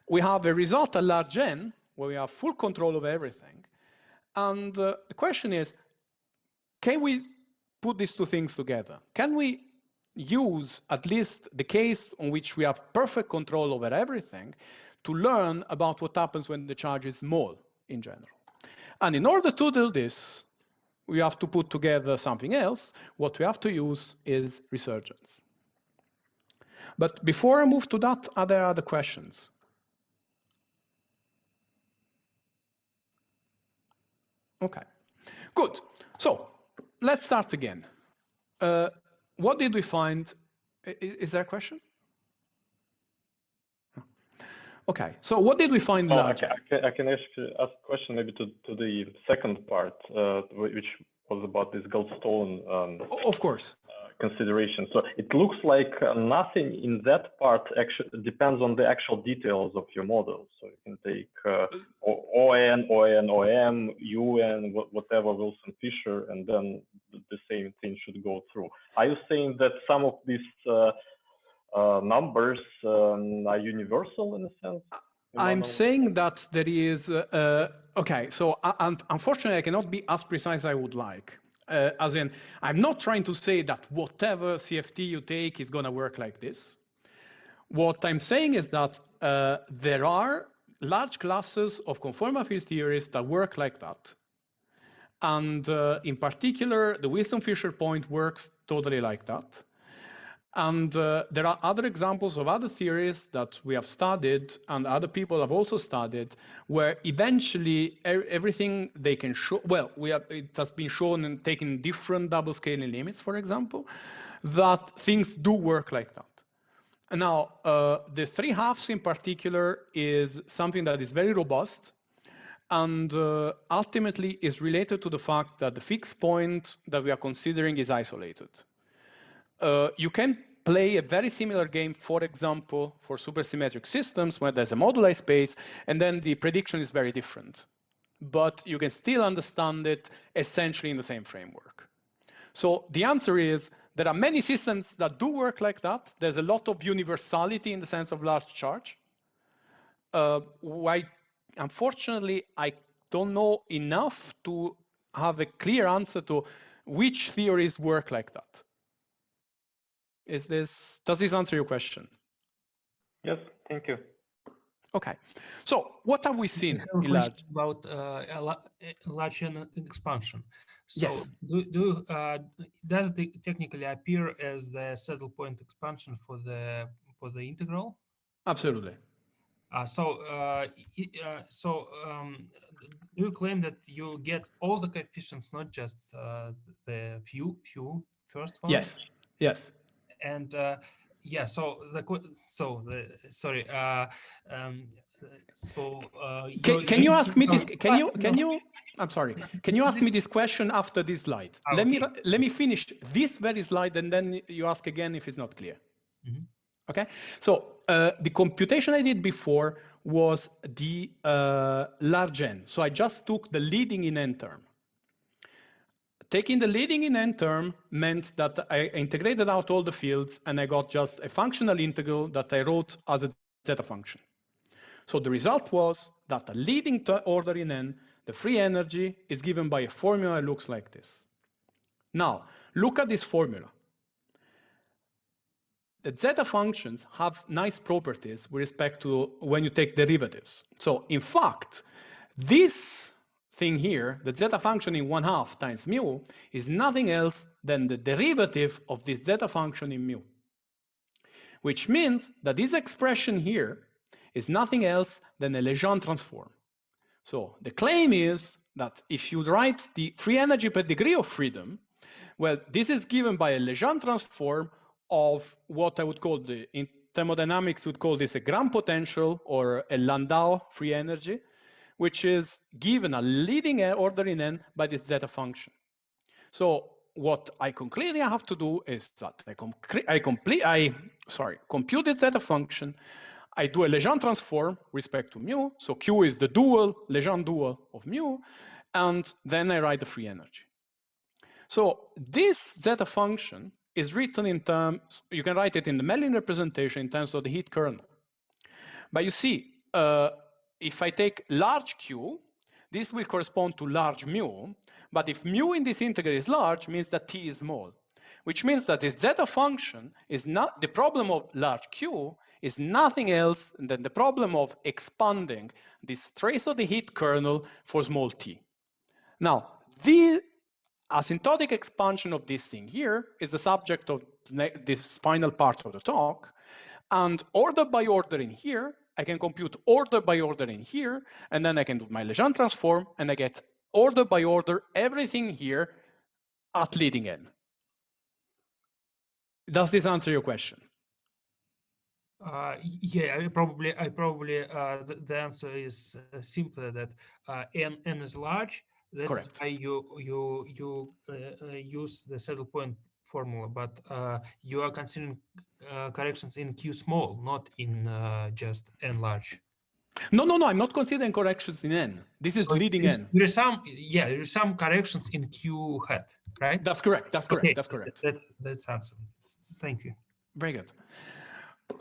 We have a result at large n where we have full control of everything. And the question is, can we put these two things together? Can we use at least the case on which we have perfect control over everything to learn about what happens when the charge is small in general? And in order to do this, we have to put together something else. What we have to use is resurgence. But before I move to that, are there other questions? Okay, good. So let's start again. What did we find? Is there a question? Okay, so what did we find Well, larger? I can actually ask a question maybe to the second part, which was about this Goldstone Of course. consideration. So it looks like nothing in that part actually depends on the actual details of your model. So you can take ON, UN, whatever Wilson Fisher, and then the same thing should go through. Are you saying that some of these numbers are universal in a sense? I'm saying that there is, okay, so unfortunately I cannot be as precise as I would like. As in, I'm not trying to say that whatever CFT you take is gonna work like this. What I'm saying is that there are large classes of conformal field theories that work like that. And in particular, the Wilson-Fisher point works totally like that. And there are other examples of other theories that we have studied and other people have also studied where eventually everything they can show, well, it has been shown in taking different double scaling limits, for example, that things do work like that. And now, the 3/2 in particular is something that is very robust and ultimately is related to the fact that the fixed point that we are considering is isolated. You can play a very similar game, for example, for supersymmetric systems where there's a moduli space and then the prediction is very different. But you can still understand it essentially in the same framework. So the answer is there are many systems that do work like that. There's a lot of universality in the sense of large charge. Unfortunately, I don't know enough to have a clear answer to which theories work like that. Does this answer your question? Yes, thank you. Okay, so what have we seen in large? About Lateral expansion. So yes. Does it technically appear as the saddle point expansion for the integral? Absolutely. Do you claim that you get all the coefficients, not just the few first ones? Yes. Yes. And yeah, can you ask me this? I'm sorry. Can you ask me this question after this slide? Okay. Let me finish this very slide, and then you ask again if it's not clear. Mm-hmm. Okay. So the computation I did before was the large n. So I just took the leading in n term. Taking the leading in n term meant that I integrated out all the fields and I got just a functional integral that I wrote as a zeta function. So the result was that the leading order in n, the free energy, is given by a formula that looks like this. Now, look at this formula. The zeta functions have nice properties with respect to when you take derivatives. So in fact, this thing here, the zeta function in 1/2 times mu, is nothing else than the derivative of this zeta function in mu. Which means that this expression here is nothing else than a Legendre transform. So the claim is that if you write the free energy per degree of freedom, well, this is given by a Legendre transform of what I would call, in thermodynamics would call this a Gram potential or a Landau free energy, which is given a leading order in n by this zeta function. So what I concretely have to do is that I compute this zeta function. I do a Legendre transform respect to mu. So Q is the Legendre dual of mu, and then I write the free energy. So this zeta function is written in terms, you can write it in the Mellin representation in terms of the heat kernel. But you see, if I take large Q, this will correspond to large mu, but if mu in this integral is large, means that T is small, which means that this zeta function is not, the problem of large Q is nothing else than the problem of expanding this trace of the heat kernel for small t. Now, the asymptotic expansion of this thing here is the subject of this final part of the talk, and order by order in here, I can compute order by order in here, and then I can do my Legendre transform, and I get order by order everything here at leading n. Does this answer your question? Yeah, the answer is simpler that n is large. That's Correct. why you use the saddle point formula, but you are considering corrections in q small, not in just n large. No, I'm not considering corrections in n. This is So leading n. there are some corrections in q hat, right? That's correct. That's correct. Okay, That's correct. that's answer. Thank you. Very good.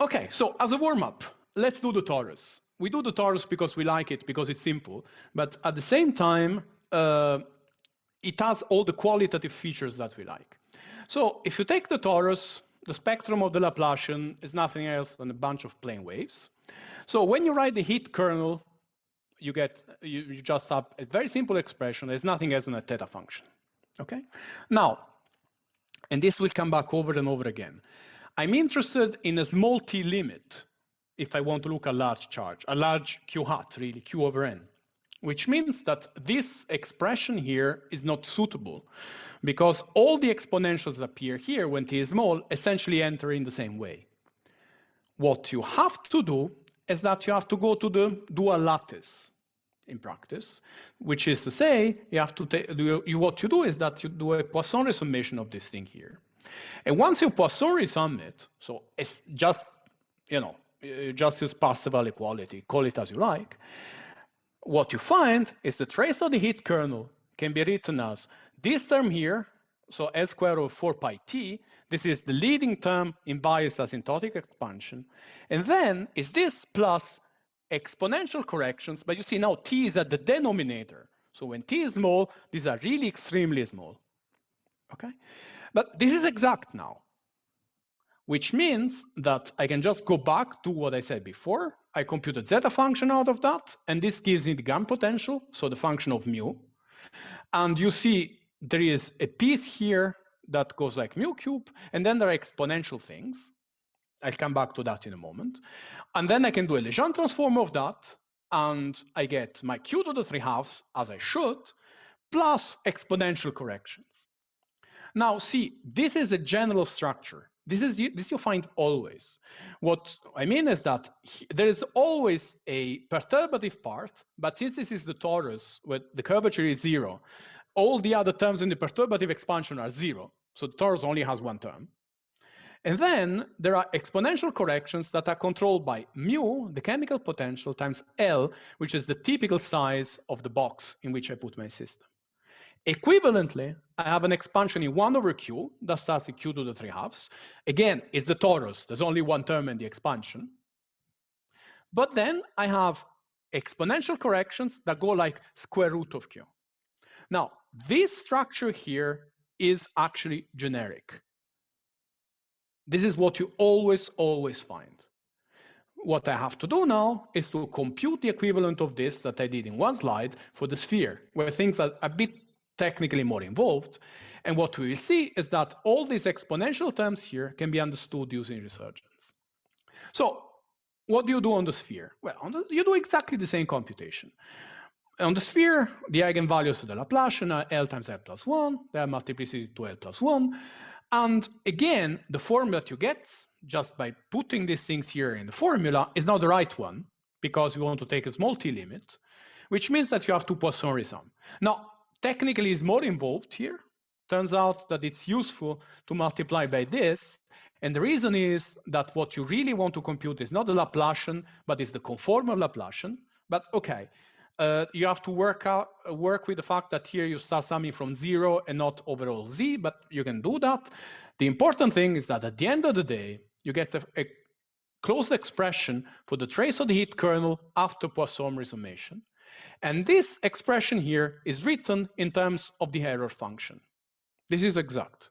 Okay, so as a warm-up, let's do the torus. We do the torus because we like it, because it's simple, but at the same time, it has all the qualitative features that we like. So if you take the torus, the spectrum of the Laplacian is nothing else than a bunch of plane waves. So when you write the heat kernel, you just have a very simple expression. There's nothing else than a theta function. Okay. Now, and this will come back over and over again. I'm interested in a small t limit if I want to look at large charge, a large q hat, really, q over n, which means that this expression here is not suitable because all the exponentials that appear here when t is small essentially enter in the same way. What you have to do is that you have to go to the dual lattice in practice, which is to say, you have to what you do is that you do a Poisson resummation of this thing here. And once you Poisson resume it, so it's just, just use Parseval equality, call it as you like, what you find is the trace of the heat kernel can be written as this term here, so L square over 4 pi t, this is the leading term in biased asymptotic expansion, and then is this plus exponential corrections, but you see now t is at the denominator, so when t is small, these are really extremely small, okay? But this is exact now, which means that I can just go back to what I said before. I computed zeta function out of that, and this gives me the gun potential, so the function of mu. And you see there is a piece here that goes like mu cube, and then there are exponential things. I'll come back to that in a moment. And then I can do a Legendre transform of that, and I get my q to the 3/2, as I should, plus exponential corrections. Now, see, this is a general structure. This you find always. What I mean is that there is always a perturbative part, but since this is the torus, where the curvature is 0, all the other terms in the perturbative expansion are 0. So the torus only has one term. And then there are exponential corrections that are controlled by mu, the chemical potential, times L, which is the typical size of the box in which I put my system. Equivalently, I have an expansion in 1 over q that starts at q to the 3/2. Again, it's the torus. There's only one term in the expansion. But then I have exponential corrections that go like square root of q. Now, this structure here is actually generic. This is what you always find. What I have to do now is to compute the equivalent of this that I did in one slide for the sphere, where things are a bit technically more involved. And what we will see is that all these exponential terms here can be understood using resurgence. So what do you do on the sphere? Well, you do exactly the same computation. On the sphere, the eigenvalues of the Laplacian are L times L plus 1, they are multiplicity to L plus 1. And again, the form that you get just by putting these things here in the formula is not the right one, because we want to take a small t limit, which means that you have to Poisson resume. Now, technically it's more involved here. Turns out that it's useful to multiply by this. And the reason is that what you really want to compute is not the Laplacian, but it's the conformal Laplacian. But okay, you have to work with the fact that here you start summing from 0 and not overall z, but you can do that. The important thing is that at the end of the day, you get a closed expression for the trace of the heat kernel after Poisson resummation. And this expression here is written in terms of the error function. This is exact.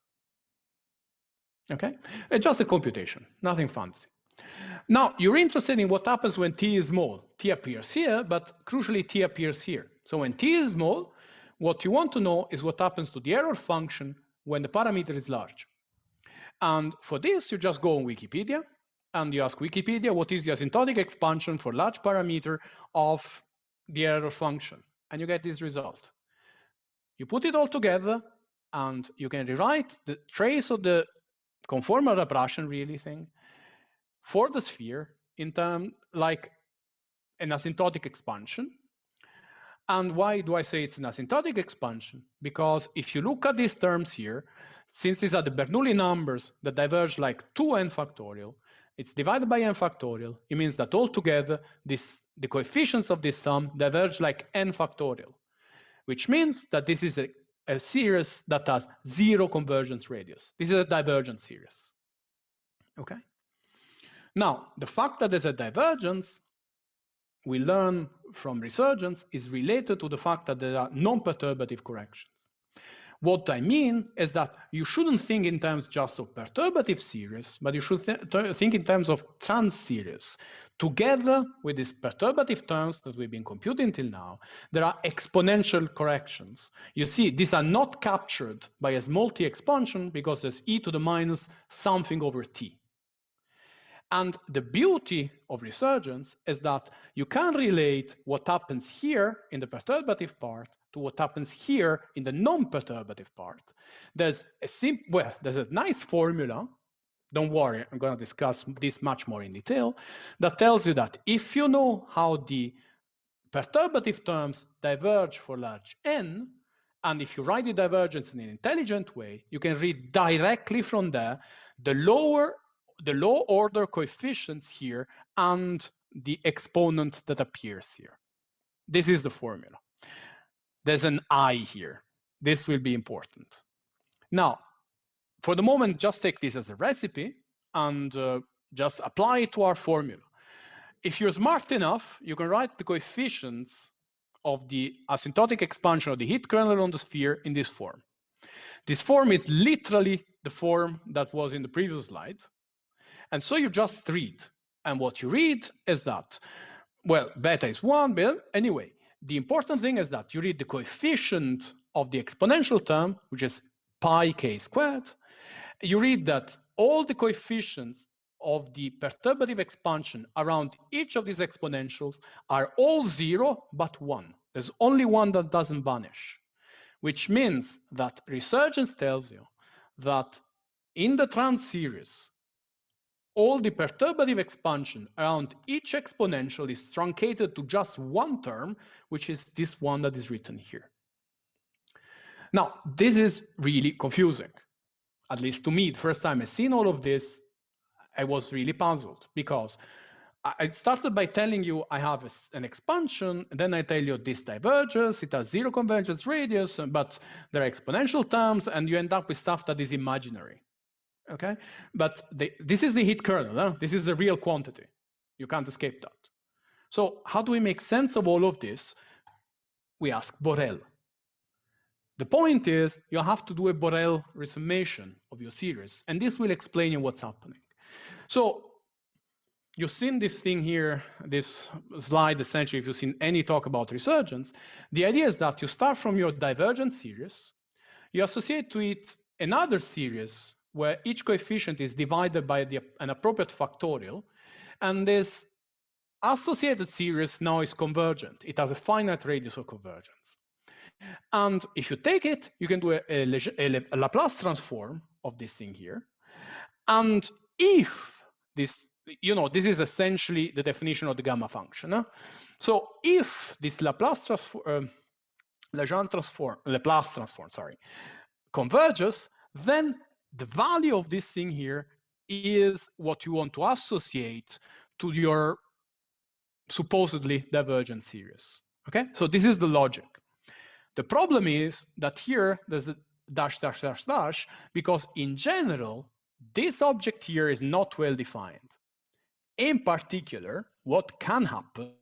Okay? It's just a computation, nothing fancy. Now, you're interested in what happens when t is small. T appears here, but crucially, t appears here. So when t is small, what you want to know is what happens to the error function when the parameter is large. And for this, you just go on Wikipedia, and you ask Wikipedia, what is the asymptotic expansion for large parameter of the error function? And you get this result. You put it all together, and you can rewrite the trace of the conformal Laplacian really thing for the sphere in terms like an asymptotic expansion. And why do I say it's an asymptotic expansion? Because if you look at these terms here, since these are the Bernoulli numbers that diverge like 2n factorial, it's divided by n factorial. It means that altogether, the coefficients of this sum diverge like n factorial, which means that this is a series that has 0 convergence radius. This is a divergent series. Okay. Now, the fact that there's a divergence, we learn from Resurgence, is related to the fact that there are non-perturbative corrections. What I mean is that you shouldn't think in terms just of perturbative series, but you should think in terms of trans series. Together with these perturbative terms that we've been computing till now, there are exponential corrections. You see, these are not captured by a small t expansion because there's e to the minus something over t. And the beauty of Resurgence is that you can relate what happens here in the perturbative part to what happens here in the non-perturbative part. There's a nice formula, don't worry, I'm going to discuss this much more in detail, that tells you that if you know how the perturbative terms diverge for large n, and if you write the divergence in an intelligent way, you can read directly from there the low order coefficients here and the exponent that appears here. This is the formula. There's an I here. This will be important. Now, for the moment, just take this as a recipe and just apply it to our formula. If you're smart enough, you can write the coefficients of the asymptotic expansion of the heat kernel on the sphere in this form. This form is literally the form that was in the previous slide. And so you just read. And what you read is that, well, beta is 1, but anyway, the important thing is that you read the coefficient of the exponential term, which is pi k squared. You read that all the coefficients of the perturbative expansion around each of these exponentials are all 0 but 1. There's only one that doesn't vanish, which means that Resurgence tells you that in the trans series, all the perturbative expansion around each exponential is truncated to just one term, which is this one that is written here. Now, this is really confusing. At least to me, the first time I've seen all of this, I was really puzzled because I started by telling you I have an expansion, and then I tell you this diverges, it has 0 convergence radius, but there are exponential terms, and you end up with stuff that is imaginary. Okay, but this is the heat kernel. Huh? This is the real quantity. You can't escape that. So how do we make sense of all of this? We ask Borel. The point is you have to do a Borel resummation of your series, and this will explain you what's happening. So you've seen this thing here, this slide, essentially, if you've seen any talk about Resurgence. The idea is that you start from your divergent series, you associate to it another series where each coefficient is divided by an appropriate factorial, and this associated series now is convergent. It has a finite radius of convergence. And if you take it, you can do a Laplace transform of this thing here. And if this, this is essentially the definition of the gamma function. Huh? So if this Laplace transform, converges, then the value of this thing here is what you want to associate to your supposedly divergent series. Okay, so this is the logic. The problem is that here there's a dash, dash, dash, dash, because in general, this object here is not well defined. In particular, what can happen,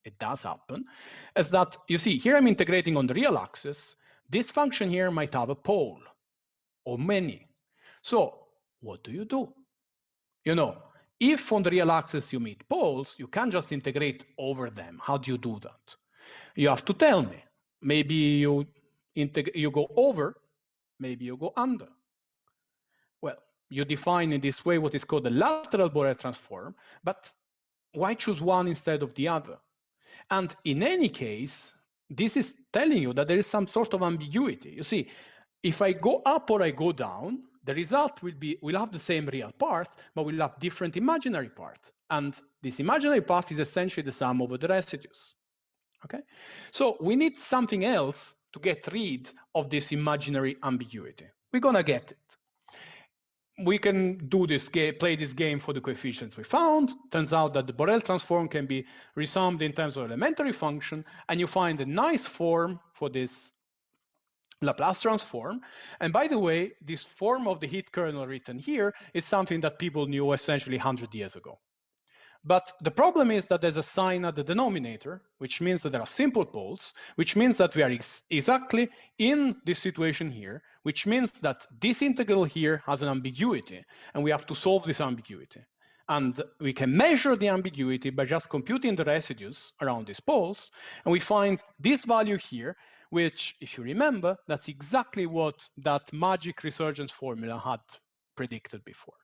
it does happen, is that, you see, here I'm integrating on the real axis. This function here might have a pole or many. So what do? If on the real axis you meet poles, you can't just integrate over them. How do you do that? You have to tell me. Maybe you go over, maybe you go under. Well, you define in this way what is called the lateral Borel transform, but why choose one instead of the other? And in any case, this is telling you that there is some sort of ambiguity. You see, if I go up or I go down, the result will be, we'll have the same real part, but we'll have different imaginary part. And this imaginary part is essentially the sum over the residues. Okay, so we need something else to get rid of this imaginary ambiguity. We're gonna get it. We can do this game, play this game for the coefficients we found. Turns out that the Borel transform can be resummed in terms of elementary function, and you find a nice form for this Laplace transform. And by the way, this form of the heat kernel written here is something that people knew essentially 100 years ago. But the problem is that there's a sign at the denominator, which means that there are simple poles, which means that we are exactly in this situation here, which means that this integral here has an ambiguity, and we have to solve this ambiguity. And we can measure the ambiguity by just computing the residues around these poles, and we find this value here, which, if you remember, that's exactly what that magic resurgence formula had predicted before.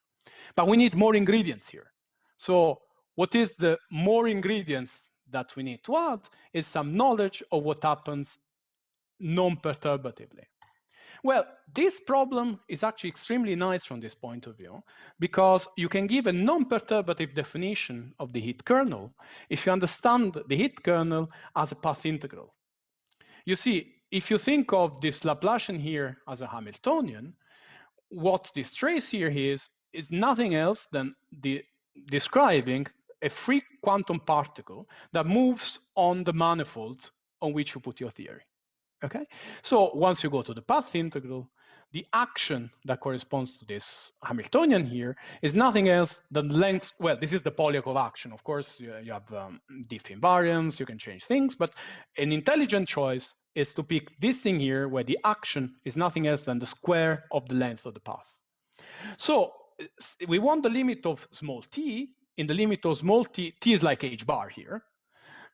But we need more ingredients here. So what is the more ingredients that we need to add is some knowledge of what happens non-perturbatively. Well, this problem is actually extremely nice from this point of view, because you can give a non-perturbative definition of the heat kernel if you understand the heat kernel as a path integral. You see, if you think of this Laplacian here as a Hamiltonian, what this trace here is nothing else than describing a free quantum particle that moves on the manifold on which you put your theory. Okay, so once you go to the path integral, the action that corresponds to this Hamiltonian here is nothing else than the length. Well, this is the Polyakov action. Of course, you have diff invariance, you can change things, but an intelligent choice is to pick this thing here where the action is nothing else than the square of the length of the path. So we want the limit of small t. In the limit of small t, t is like h bar here,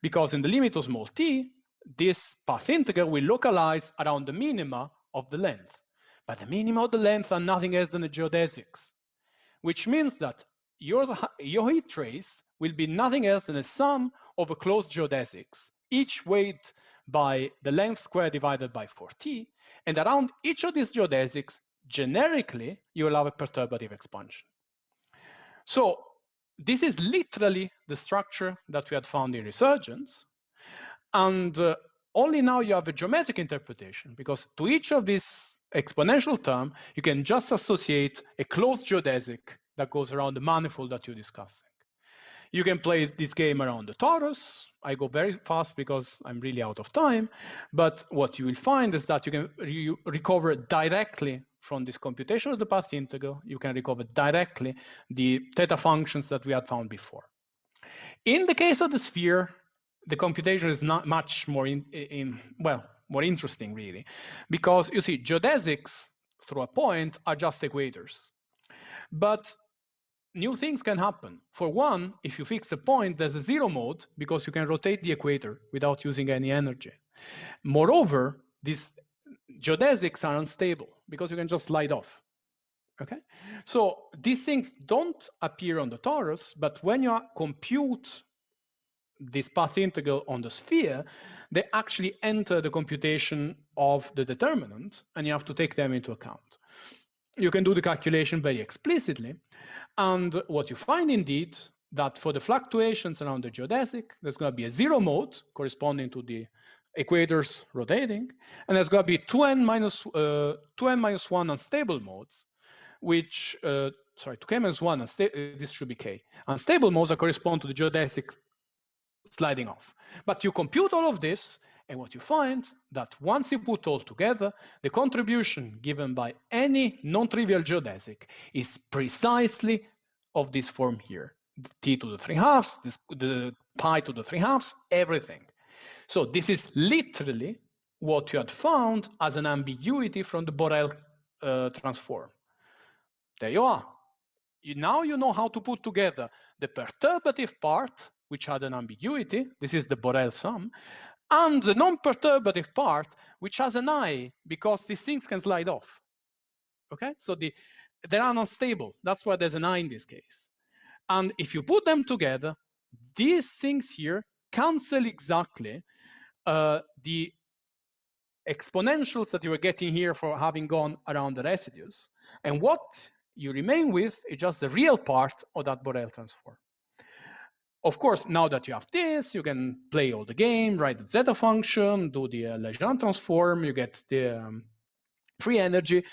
because in the limit of small t, this path integral will localize around the minima of the length. But the minima of the length are nothing else than the geodesics, which means that your heat trace will be nothing else than a sum of a closed geodesics, each weighed by the length square divided by 4t, and around each of these geodesics, generically, you will have a perturbative expansion. So this is literally the structure that we had found in Resurgence, and only now you have a geometric interpretation, because to each of these exponential term, you can just associate a closed geodesic that goes around the manifold that you're discussing. You can play this game around the torus. I go very fast because I'm really out of time, but what you will find is that you can recover directly from this computation of the path integral, you can recover directly the theta functions that we had found before. In the case of the sphere, the computation is not much more more interesting, really, because you see, geodesics through a point are just equators. But new things can happen. For one, if you fix a point, there's a zero mode because you can rotate the equator without using any energy. Moreover, these geodesics are unstable because you can just slide off. Okay, so these things don't appear on the torus, but when you compute this path integral on the sphere, they actually enter the computation of the determinant, and you have to take them into account. You can do the calculation very explicitly, and what you find indeed, that for the fluctuations around the geodesic, there's going to be a zero mode corresponding to the equators rotating, and there's going to be 2n minus 1 unstable modes, which, 2k minus 1, this should be k. Unstable modes that correspond to the geodesic sliding off. But you compute all of this, and what you find that once you put all together, the contribution given by any non-trivial geodesic is precisely of this form here. T to the 3/2, the pi to the 3/2, everything. So this is literally what you had found as an ambiguity from the Borel transform. There you are. Now you know how to put together the perturbative part, which had an ambiguity, this is the Borel sum, and the non-perturbative part, which has an I, because these things can slide off. Okay, so they are unstable. That's why there's an I in this case. And if you put them together, these things here cancel exactly the exponentials that you are getting here for having gone around the residues. And what you remain with is just the real part of that Borel transform. Of course, now that you have this, you can play all the game, write the zeta function, do the Legendre transform, you get the free energy.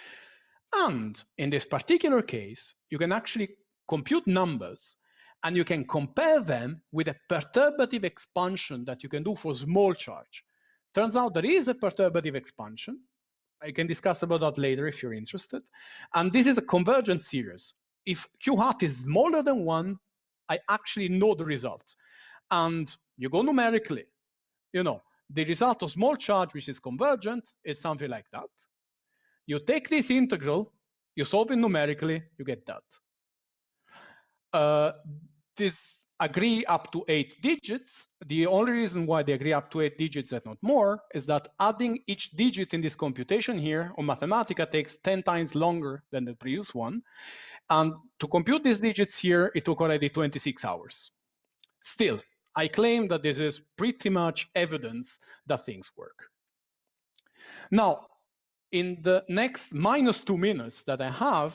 And in this particular case, you can actually compute numbers and you can compare them with a perturbative expansion that you can do for small charge. Turns out there is a perturbative expansion. I can discuss about that later if you're interested. And this is a convergent series. If Q hat is smaller than 1, I actually know the result. And you go numerically, you know, the result of small charge, which is convergent, is something like that. You take this integral, you solve it numerically, you get that. This agree up to 8 digits. The only reason why they agree up to 8 digits and not more is that adding each digit in this computation here on Mathematica takes 10 times longer than the previous one. And to compute these digits here, it took already 26 hours. Still, I claim that this is pretty much evidence that things work. Now, in the next -2 minutes that I have,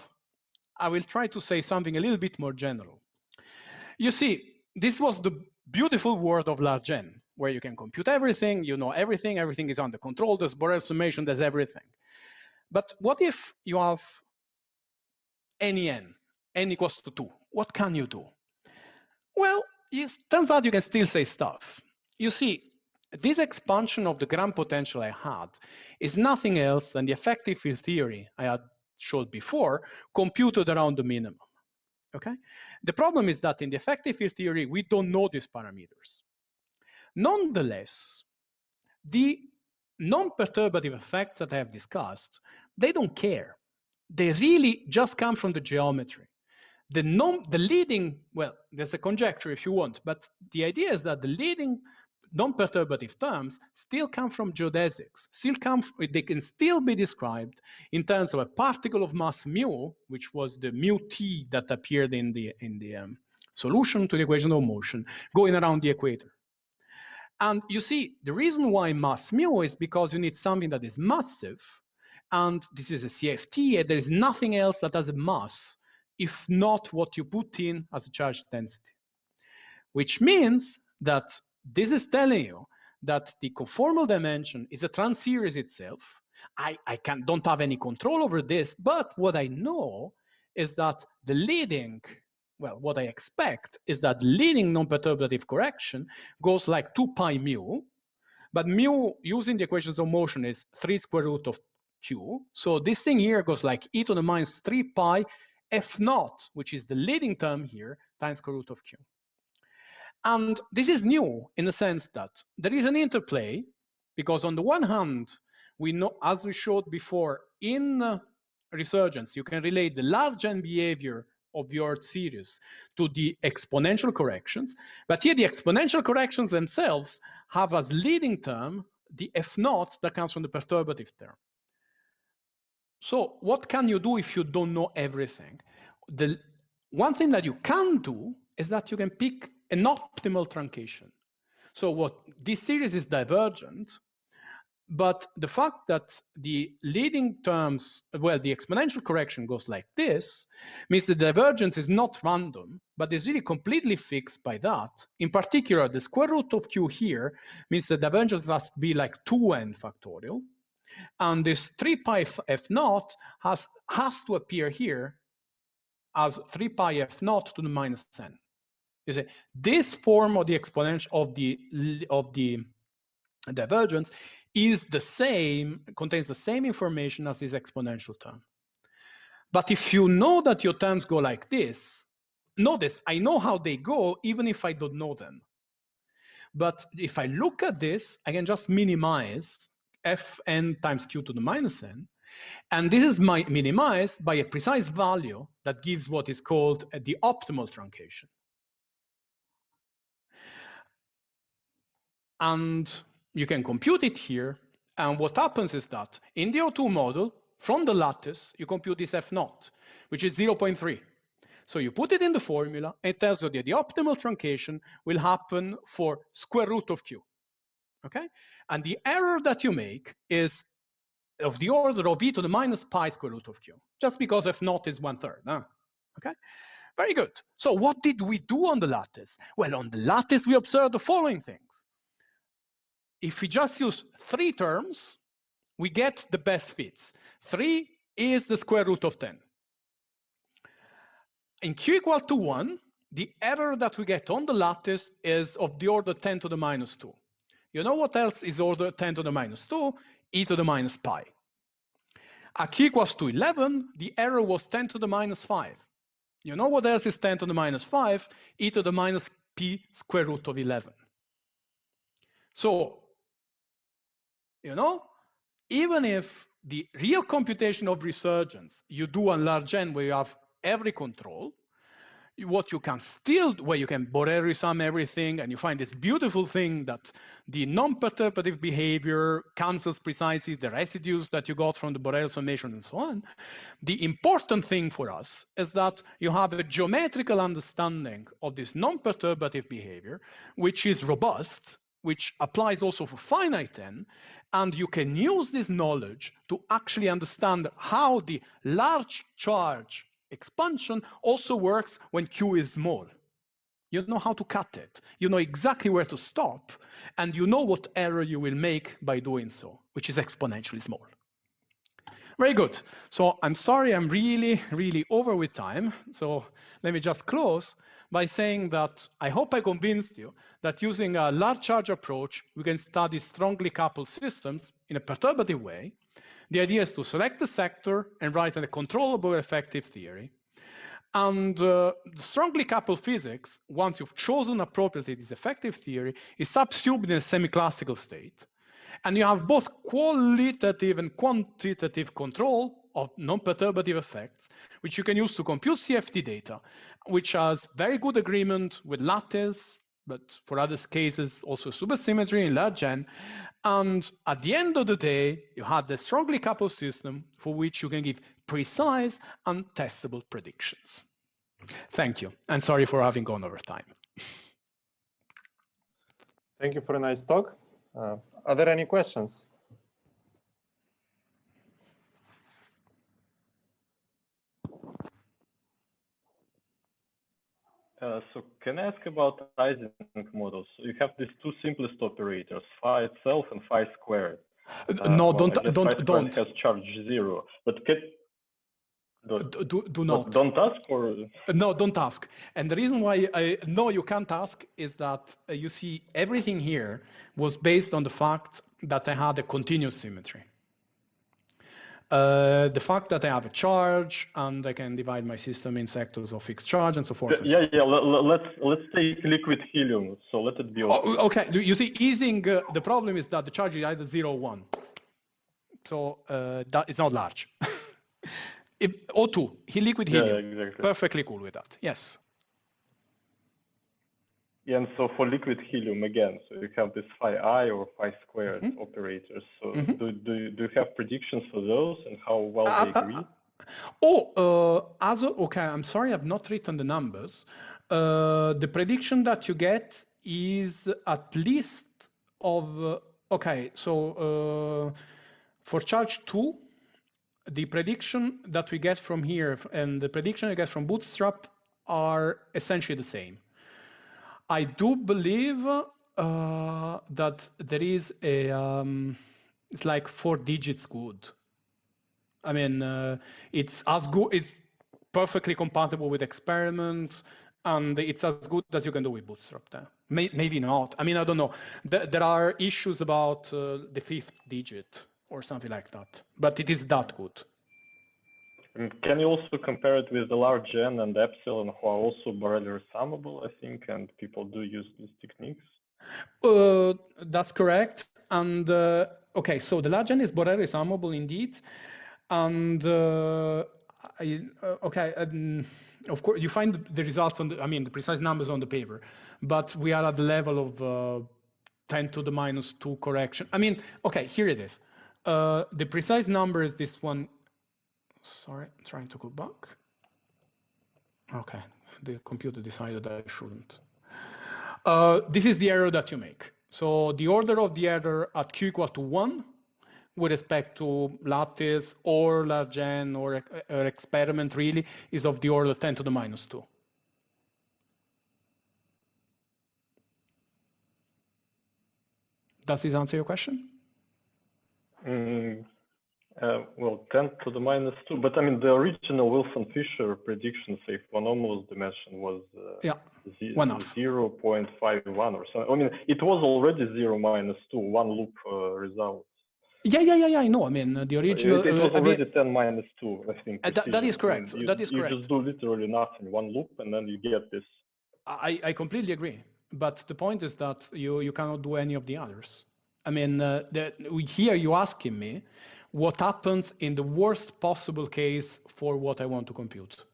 I will try to say something a little bit more general. You see, this was the beautiful world of large N, where you can compute everything, you know everything, everything is under control, there's Borel summation, there's everything. But what if you have any n equals to 2? What can you do? Well, it turns out you can still say stuff. You see, this expansion of the grand potential I had is nothing else than the effective field theory I had showed before, computed around the minimum. Okay? The problem is that in the effective field theory, we don't know these parameters. Nonetheless, the non-perturbative effects that I have discussed, they don't care. They really just come from the geometry. The leading, well, there's a conjecture if you want, but the idea is that the leading non-perturbative terms still come from geodesics, they can still be described in terms of a particle of mass mu, which was the mu t that appeared in the solution to the equation of motion, going around the equator. And you see, the reason why mass mu is because you need something that is massive, and this is a CFT, and there is nothing else that has a mass, if not what you put in as a charge density. Which means that this is telling you that the conformal dimension is a trans series itself. I don't have any control over this, but what I know is that the leading, well, what I expect is that leading non-perturbative correction goes like 2 pi mu, but mu using the equations of motion is 3 square root of q. So this thing here goes like e to the minus 3 pi f naught, which is the leading term here, times square root of q. And this is new in the sense that there is an interplay, because on the one hand, we know, as we showed before in Resurgence, you can relate the large N behavior of your series to the exponential corrections. But here the exponential corrections themselves have as leading term the f naught that comes from the perturbative term. So what can you do if you don't know everything? The one thing that you can do is that you can pick an optimal truncation. So what this series is divergent, but the fact that the leading terms, well, the exponential correction goes like this, means the divergence is not random, but is really completely fixed by that. In particular, the square root of q here means the divergence must be like 2n factorial. And this 3 pi f naught has to appear here as 3 pi f naught to the minus n. You see, this form of the exponential of the divergence is the same, contains the same information as this exponential term. But if you know that your terms go like this, notice I know how they go even if I don't know them. But if I look at this, I can just minimize fn times q to the minus n. And this is minimized by a precise value that gives what is called the optimal truncation. And you can compute it here. And what happens is that in the O2 model, from the lattice, you compute this f naught, which is 0.3. So you put it in the formula, and it tells you that the optimal truncation will happen for square root of q. okay? And the error that you make is of the order of e to the minus pi square root of q, just because f naught is 1/3, huh? Okay? Very good. So what did we do on the lattice? Well, on the lattice, we observed the following things. If we just use 3 terms, we get the best fits. 3 is the square root of 10. In q equal to 1, the error that we get on the lattice is of the order 10 to the minus 2. You know what else is order 10 to the minus 2? E to the minus pi. At q equals to 11, the error was 10 to the minus 5. You know what else is 10 to the minus 5? E to the minus p square root of 11. So, you know, even if the real computation of resurgence you do on large n where you have every control, what you can still, where you can Borel resum everything, and you find this beautiful thing that the non-perturbative behavior cancels precisely the residues that you got from the Borel summation and so on. The important thing for us is that you have a geometrical understanding of this non-perturbative behavior, which is robust, which applies also for finite n, and you can use this knowledge to actually understand how the large charge expansion also works when q is small. You know how to cut it. You know exactly where to stop, and you know what error you will make by doing so, which is exponentially small. Very good. So I'm sorry, I'm really over with time. So let me just close by saying that I hope I convinced you that using a large charge approach, we can study strongly coupled systems in a perturbative way. The idea is to select the sector and write a controllable effective theory. And strongly coupled physics, once you've chosen appropriately this effective theory, is subsumed in a semi-classical state. And you have both qualitative and quantitative control of non-perturbative effects, which you can use to compute CFT data, which has very good agreement with lattice, but for other cases, also supersymmetry in large n. And at the end of the day, you have the strongly coupled system for which you can give precise and testable predictions. Thank you, and sorry for having gone over time. Thank you for a nice talk. Are there any questions? So can I ask about Ising models? So you have these two simplest operators, phi itself and phi squared. No, well, don't. Has charge 0, but do not. Don't ask, or no, don't ask. And the reason why no, you can't ask is that you see everything here was based on the fact that I had a continuous symmetry. The fact that I have a charge and I can divide my system in sectors of fixed charge and so forth. Yeah. Let's take liquid helium. So let it be. Okay. You see, Ising, the problem is that the charge is either 0 or 1. So that it's not large. O2, liquid helium. Yeah, exactly. Perfectly cool with that. Yes. Yeah, and so for liquid helium again, so you have this phi I or phi squared operators. So do you have predictions for those and how well they agree? Okay, I'm sorry, I've not written the numbers. The prediction that you get is at least of, okay, so for charge 2, the prediction that we get from here and the prediction I get from bootstrap are essentially the same. I do believe that there is a, it's like 4 digits good. I mean, it's as good, it's perfectly compatible with experiments, and it's as good as you can do with bootstrap there. Maybe not. I mean, I don't know. There are issues about the 5th digit or something like that, but it is that good. Can you also compare it with the large n and epsilon, who are also Borel resummable, I think, and people do use these techniques? That's correct. And okay, so the large n is Borel resummable indeed. And of course, you find the results on the, I mean, the precise numbers on the paper, but we are at the level of 10 to the minus 2 correction. I mean, okay, here it is. The precise number is this one. Sorry, I'm trying to go back. Okay, the computer decided I shouldn't. This is the error that you make. So the order of the error at q equal to 1 with respect to lattice or large n or experiment really is of the order 10 to the minus 2. Does this answer your question? Well, 10 to the minus 2, but I mean, the original Wilson-Fisher prediction, say, for anomalous dimension was 0.51 or something. I mean, it was already 0 minus 2, one loop result. Yeah, I know. I mean, the original... It was already 10 minus 2, I think. That is correct. I mean, that is correct. You just do literally nothing, one loop, and then you get this. I completely agree. But the point is that you cannot do any of the others. I mean, here you're asking me what happens in the worst possible case for what I want to compute.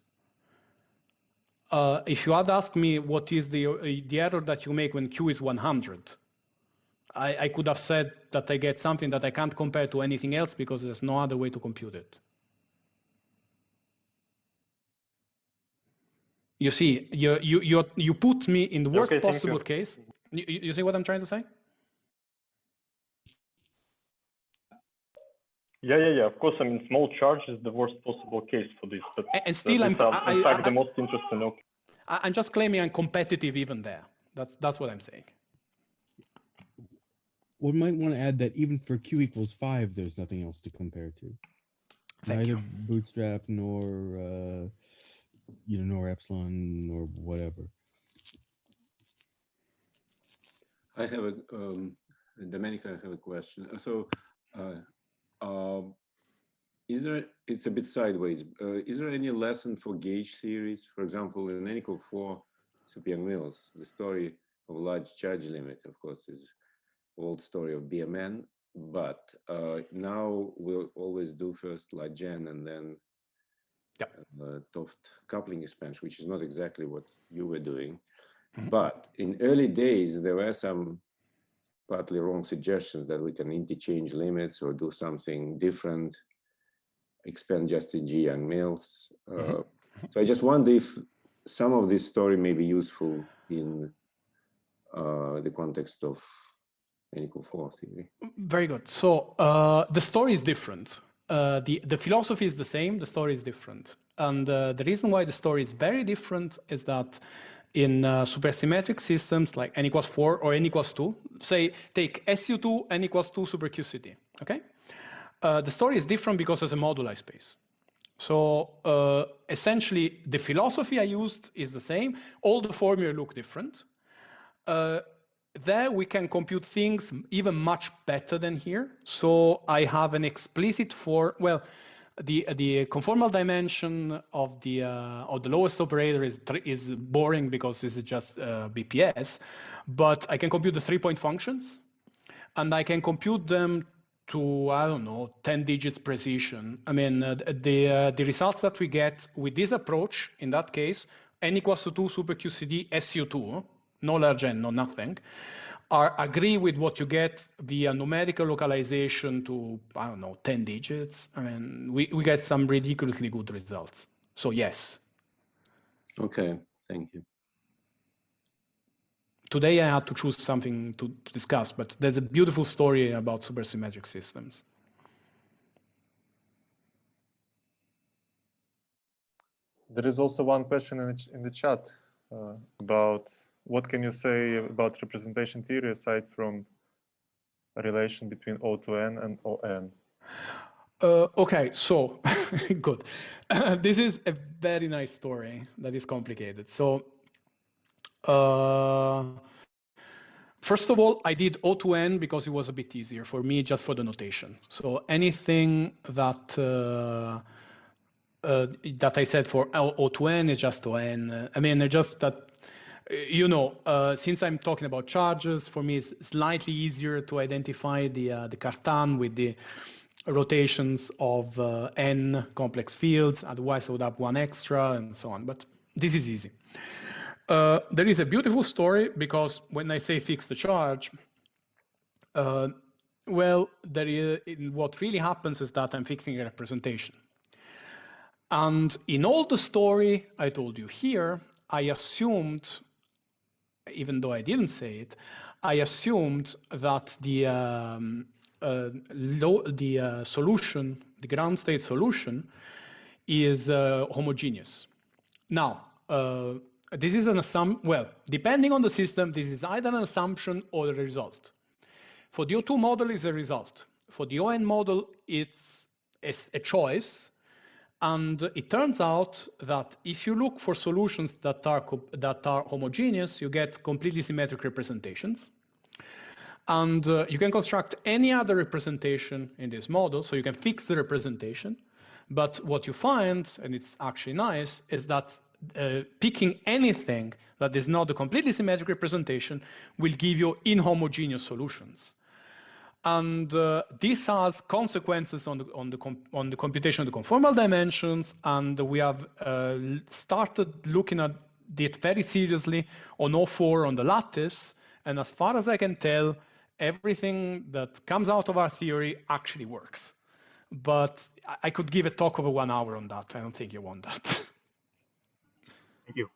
If you had asked me what is the error that you make when Q is 100, I could have said that I get something that I can't compare to anything else because there's no other way to compute it. You see, you put me in the worst possible case. You see what I'm trying to say? Yeah. Of course, I mean, small charge is the worst possible case for this, but and still, in fact, the most interesting. I'm just claiming I'm competitive even there. That's what I'm saying. One might want to add that even for Q equals 5, there's nothing else to compare to. Neither bootstrap nor nor epsilon nor whatever. I have a Domenico, I have a question. So. It's a bit sideways. Is there any lesson for gauge theories? For example, in N equal 4 super-Young-Mills, the story of large charge limit, of course, is old story of BMN, but now we'll always do first large N and then Toft coupling expansion, which is not exactly what you were doing. But in early days, there were some partly wrong suggestions that we can interchange limits or do something different, expand just in G Young-Mills. So I just wonder if some of this story may be useful in the context of N equal 4 theory. Very good. So the story is different. The philosophy is the same, the story is different. And the reason why the story is very different is that in supersymmetric systems like N equals 4 or N equals 2, say take SU2, N equals 2 super QCD, okay? The story is different because there's a moduli space. So essentially, the philosophy I used is the same. All the formulae look different. There we can compute things even much better than here. So I have an explicit the conformal dimension of the lowest operator is boring because this is just BPS, but I can compute the 3-point functions, and I can compute them to, I don't know, 10 digits precision. I mean, the results that we get with this approach, in that case, N equals to 2 super QCD SU2, no large N, no nothing, agree with what you get via numerical localization to, I don't know, 10 digits. I mean, we get some ridiculously good results. So yes. Okay, thank you. Today I had to choose something to discuss, but there's a beautiful story about supersymmetric systems. There is also one question in the chat about what can you say about representation theory aside from a relation between O to N and ON? Okay, so good. This is a very nice story that is complicated. So first of all, I did O to N because it was a bit easier for me, just for the notation. So anything that that I said for O to N is just ON. I mean, just that, you know, since I'm talking about charges, for me it's slightly easier to identify the Cartan with the rotations of n complex fields. Otherwise, I would have one extra and so on. But this is easy. There is a beautiful story because when I say fix the charge, well, what really happens is that I'm fixing a representation. And in all the story I told you here, I assumed, even though I didn't say it, I assumed that the solution, the ground state solution, is homogeneous. Now, this is an assumption. Well, depending on the system, this is either an assumption or a result. For the O2 model, it's a result. For the ON model, it's a choice. And it turns out that if you look for solutions that are homogeneous, you get completely symmetric representations. And you can construct any other representation in this model, so you can fix the representation. But what you find, and it's actually nice, is that picking anything that is not a completely symmetric representation will give you inhomogeneous solutions. And this has consequences on the computation of the conformal dimensions, and we have started looking at it very seriously on O4 on the lattice. And as far as I can tell, everything that comes out of our theory actually works. But I could give a talk over 1 hour on that. I don't think you want that. Thank you.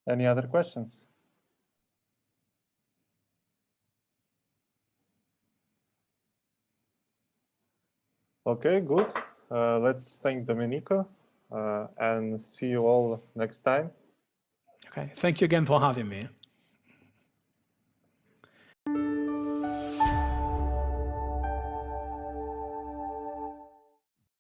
Any other questions? Okay, good. Let's thank Domenico and see you all next time. Okay, thank you again for having me.